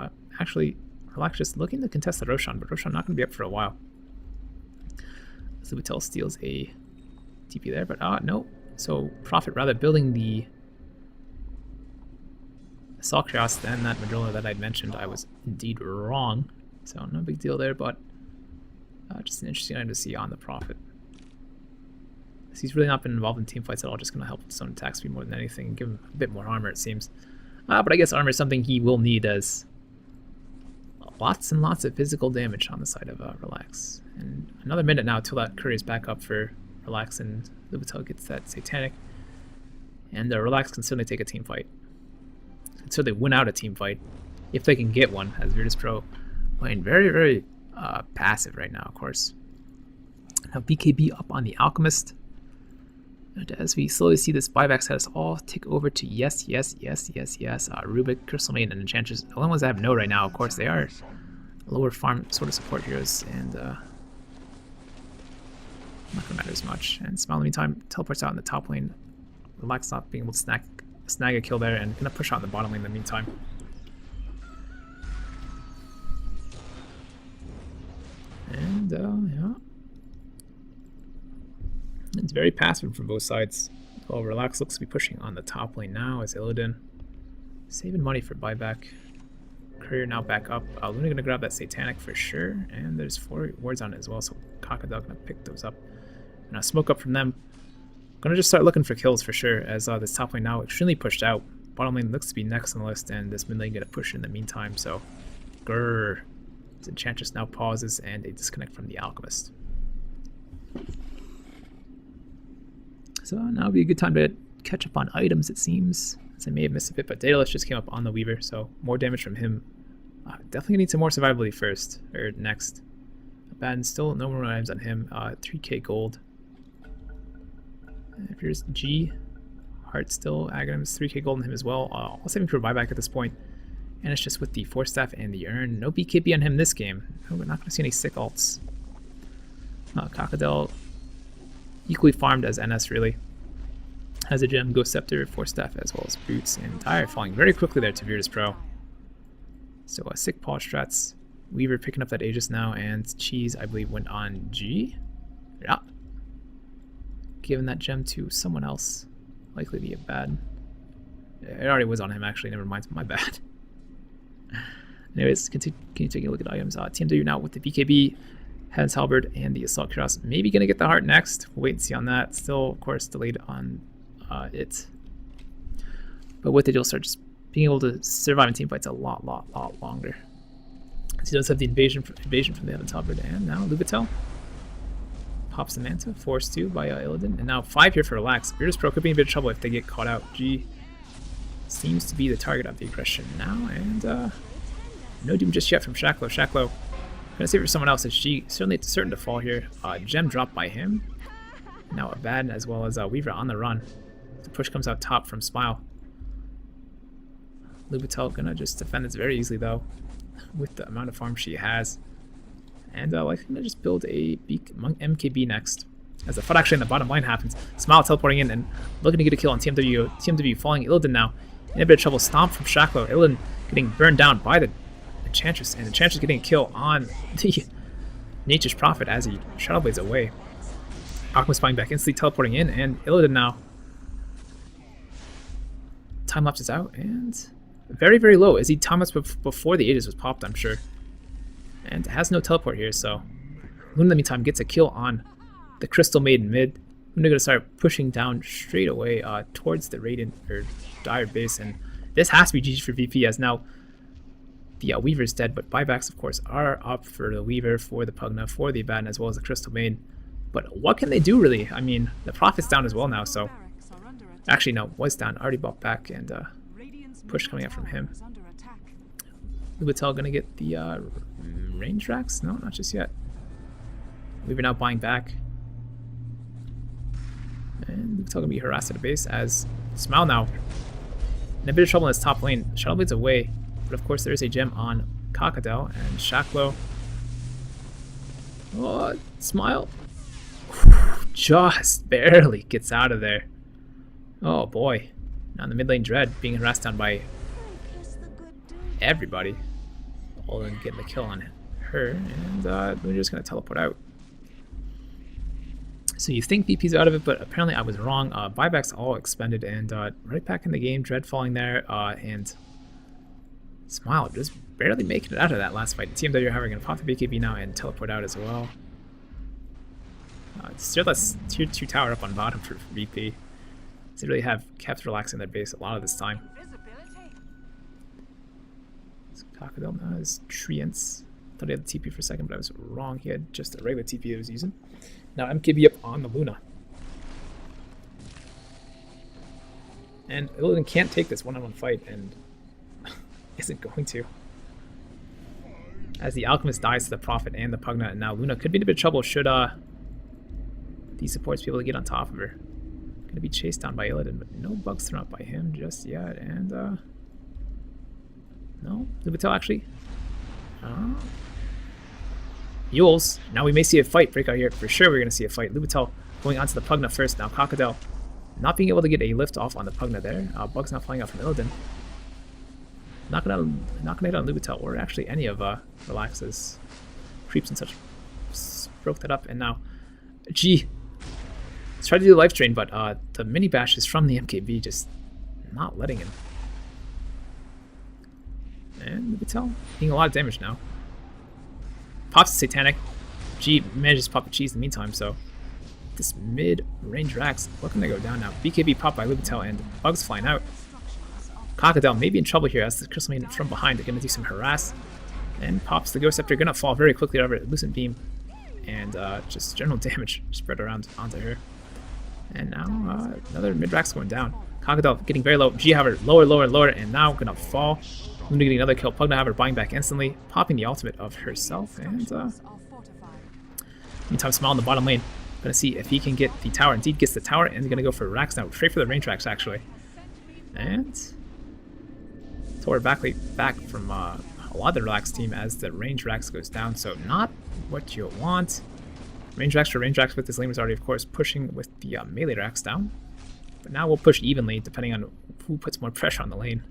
actually Relax just looking to contest the Roshan, but Roshan not going to be up for a while. So Lubitel steals a TP there, but no. So Prophet rather building the Assault Cuirass than that Madrona that I'd mentioned. I was indeed wrong, so no big deal there, but just an interesting item to see on the Prophet. He's really not been involved in team fights at all, just going to help with his own attack speed more than anything, and give him a bit more armor it seems. But I guess armor is something he will need, as lots and lots of physical damage on the side of Relax. And another minute now till that courier's back up for Relax, and Lubitel gets that Satanic. And Relax can certainly take a team fight. Can certainly win out a team fight, if they can get one, as Virtus.Pro playing very, very passive right now, of course. Now BKB up on the Alchemist. And as we slowly see this buyback status all tick over to yes. Rubik, Crystal Maiden, and Enchantress. The only ones that have no right now, of course, they are lower farm sort of support heroes, and not gonna matter as much. And Smile in the meantime teleports out in the top lane. Relax not being able to snag a kill there, and gonna push out in the bottom lane in the meantime. And yeah. It's very passive from both sides. Well, Relax looks to be pushing on the top lane now as Illidan saving money for buyback. Courier now back up. Luna gonna grab that Satanic for sure, and there's 4 wards on it as well, so Crocodile gonna pick those up. And smoke up from them. Gonna just start looking for kills for sure, as this top lane now extremely pushed out. Bottom lane looks to be next on the list, and this mid lane gonna push in the meantime, so grrr. This Enchantress now pauses, and a disconnect from the Alchemist. So now would be a good time to catch up on items, it seems. As I may have missed a bit, but Daedalus just came up on the Weaver, so more damage from him. Definitely need some more survivability first, or next. Bad, still no more items on him. 3k gold. And here's G. Heart still, Aghanim's 3k gold on him as well. All saving for buyback at this point. And it's just with the Force Staff and the Urn. No BKB on him this game. No, we're not going to see any sick alts. Crocodile equally farmed as NS really. Has a gem, Ghost Scepter, Force Staff, as well as Boots, and Dire falling very quickly there to Virtus.Pro. So sick Paul strats. Weaver picking up that Aegis now, and Cheese I believe went on G. Yeah. Giving that gem to someone else. Likely to be a bad. It already was on him actually, never mind, my bad. Anyways, continue taking a look at items. TMW now with the BKB, Heaven's Halberd, and the Assault Cuirass. Maybe gonna get the heart next. We'll wait and see on that. Still, of course, delayed on it. But with it, you'll start just being able to survive in team fights a lot longer. So he does have the invasion from the Heaven's Halberd, and now Lubitel pops the Manta, forced to by Illidan, and now 5 here for Relax. Virtus.Pro could be in a bit of trouble if they get caught out. G seems to be the target of the aggression now, and no doom just yet from Shacklow. Shacklow gonna save it for someone else, as G certainly certain to fall here. Gem dropped by him. Now Abaddon as well as Weaver on the run. The push comes out top from Smile. Lubitel gonna just defend this very easily though, with the amount of farm she has. And likely gonna just build a MKB next. As the fight actually in the bottom line happens, Smile teleporting in and looking to get a kill on TMW. TMW falling Illidan now. In a bit of trouble, stomp from Shacklow. Illidan getting burned down by the Enchantress, and the Enchantress getting a kill on the Nature's Prophet as he Shadow Blades away. Alchemist flying back, instantly teleporting in, and Illidan now. Time lapse is out, and very low, as he time lapsed before the Aegis was popped, I'm sure. And has no teleport here, so Luna in the meantime gets a kill on the Crystal Maiden mid. Luna gonna start pushing down straight away towards the Radiant or Dire base, and this has to be GG for VP, as now The Weaver's dead, but buybacks, of course, are up for the Weaver, for the Pugna, for the Abaddon, as well as the Crystal Maiden. But what can they do, really? I mean, the Prophet's down as well now, so... Actually, no, was down. Already bought back, and push coming up from him. Lubitel gonna get the range racks? No, not just yet. Weaver now buying back. And Lubitel gonna be harassed at the base as Smile now in a bit of trouble in his top lane. Shadowblade's away, but of course there is a gem on Kakadel and Shaklo. Oh, Smile. Just barely gets out of there. Oh boy. Now in the mid lane, Dread being harassed down by everybody. All in getting the kill on her, and we're just gonna teleport out. So you think VP's out of it, but apparently I was wrong. Buybacks all expended, and right back in the game, Dread falling there, and Smile just barely making it out of that last fight. TMW however gonna pop the BKB now and teleport out as well. Still that's tier 2 tower up on bottom for VP. They really have kept relaxing their base a lot of this time. So Kakadel now has Treants. Thought he had the TP for a second, but I was wrong. He had just a regular TP he was using. Now MKB up on the Luna. And Illidan can't take this one-on-one fight, and isn't going to. As the Alchemist dies to the Prophet and the Pugna, and now Luna could be in a bit of trouble should these supports be able to get on top of her. Gonna be chased down by Illidan, but no bugs thrown out by him just yet, and no, Lubitel actually. Yules. Now we may see a fight break out here. For sure we're gonna see a fight. Lubitel going onto the Pugna first. Now Kakadel not being able to get a lift off on the Pugna there. Bugs not flying out from Illidan. Not gonna hit on Lubitel or actually any of Relax's creeps and such. Broke that up, and now G. Let's try to do the life drain, but the mini bash is from the MKB, just not letting him. And Lubitel getting a lot of damage now. Pops the Satanic. G manages to pop the cheese in the meantime, so this mid-range Rax looking to go down now. BKB popped by Lubitel and Bugs flying out. Kakadel may be in trouble here as the Crystal Maiden from behind. They're going to do some harass. And pops the Ghost Scepter, going to fall very quickly over Lucent Beam. And just general damage spread around onto her. And now another mid-Rax going down. Kakadel getting very low. G, however, lower, and now going to fall. Luna getting another kill. Pugna, however, buying back instantly. Popping the ultimate of herself. And meantime, Smile in the bottom lane. Going to see if he can get the tower. Indeed gets the tower, and he's going to go for Rax now. Straight for the range Rax, actually. And Tor back from a lot of the Relax team as the range Rax goes down. So not what you want. Range Rax for range Rax, with this lane was already, of course, pushing with the melee Rax down. But now we'll push evenly, depending on who puts more pressure on the lane.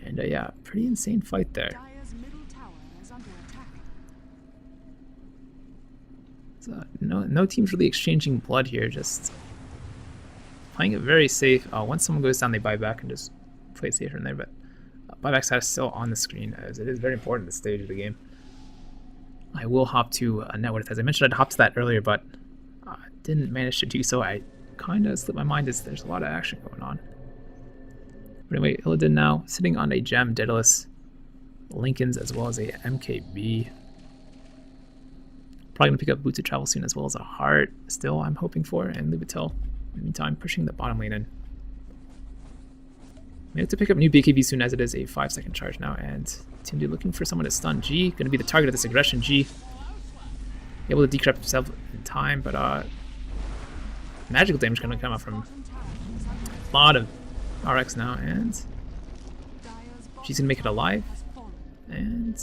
And yeah, pretty insane fight there. So, no team's really exchanging blood here, just playing it very safe. Once someone goes down, they buy back and just play safer in there. But buyback status still on the screen, as it is very important at this stage of the game. I will hop to net worth. As I mentioned, I'd hop to that earlier, but didn't manage to do so. I kind of slipped my mind as there's a lot of action going on. But anyway, Illidan now sitting on a gem, Daedalus, Lincoln's, as well as a MKB. Probably going to pick up Boots of Travel soon, as well as a heart still I'm hoping for, and Lubitel in the meantime pushing the bottom lane in. We have to pick up new BKB soon, as it is a 5-second charge now, and Team D looking for someone to stun. G going to be the target of this aggression. G able to decrypt himself in time, but magical damage going to come out from a lot of RX now, and she's gonna make it alive, and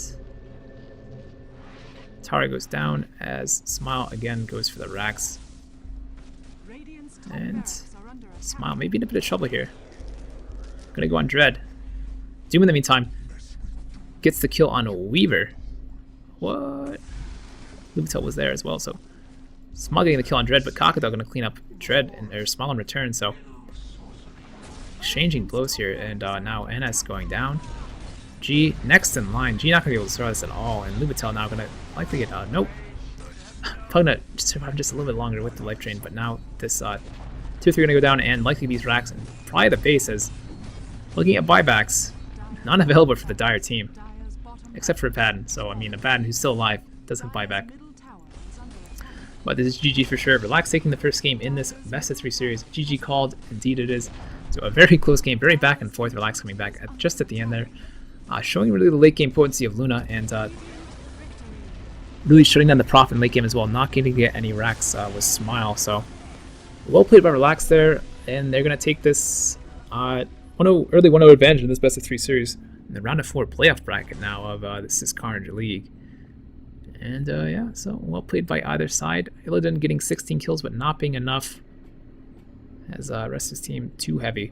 Tara goes down as Smile again goes for the Rax, and Smile maybe in a bit of trouble here. Gonna go on Dread. Doom in the meantime gets the kill on a Weaver. What? Lubitel was there as well, so Smile getting the kill on Dread, but Kakadel gonna clean up Dread and Smile in return, so exchanging blows here, and now NS going down. G next in line. G not gonna be able to throw this at all, and Lubitel now gonna likely get nope. Pugna survived just a little bit longer with the life drain, but now this 2-3 gonna go down, and likely these Racks and probably the base as looking at buybacks, not available for the Dire team. except for Abaddon. So, I mean, Abaddon, who's still alive, does have buyback. Middle tower is under attack. But this is GG for sure. Relax taking the first game in this best of 3 series. GG called, indeed it is. So a very close game, very back and forth. Relax coming back just at the end there. Showing really the late game potency of Luna and really shutting down the Prof in late game as well. Not getting to get any racks with Smile. So well played by Relax there. And they're going to take this early 1-0 advantage in this best of 3 series. In the round of 4 playoff bracket now of the CIS Carnage League. And yeah, so well played by either side. Illidan getting 16 kills but not being enough. As the rest of his team too heavy.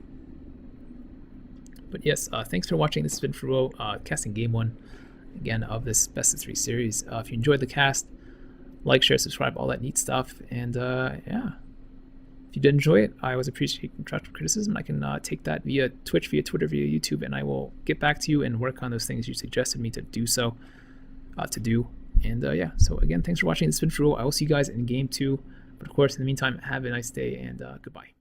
But yes, thanks for watching. This has been Frouwo, casting game 1 again of this best of 3 series. If you enjoyed the cast, like, share, subscribe, all that neat stuff. And yeah, if you did enjoy it, I always appreciate constructive criticism. I can take that via Twitch, via Twitter, via YouTube, and I will get back to you and work on those things you suggested me to do so. And yeah, so again, thanks for watching. This has been Frouwo. I will see you guys in game 2. But of course, in the meantime, have a nice day and goodbye.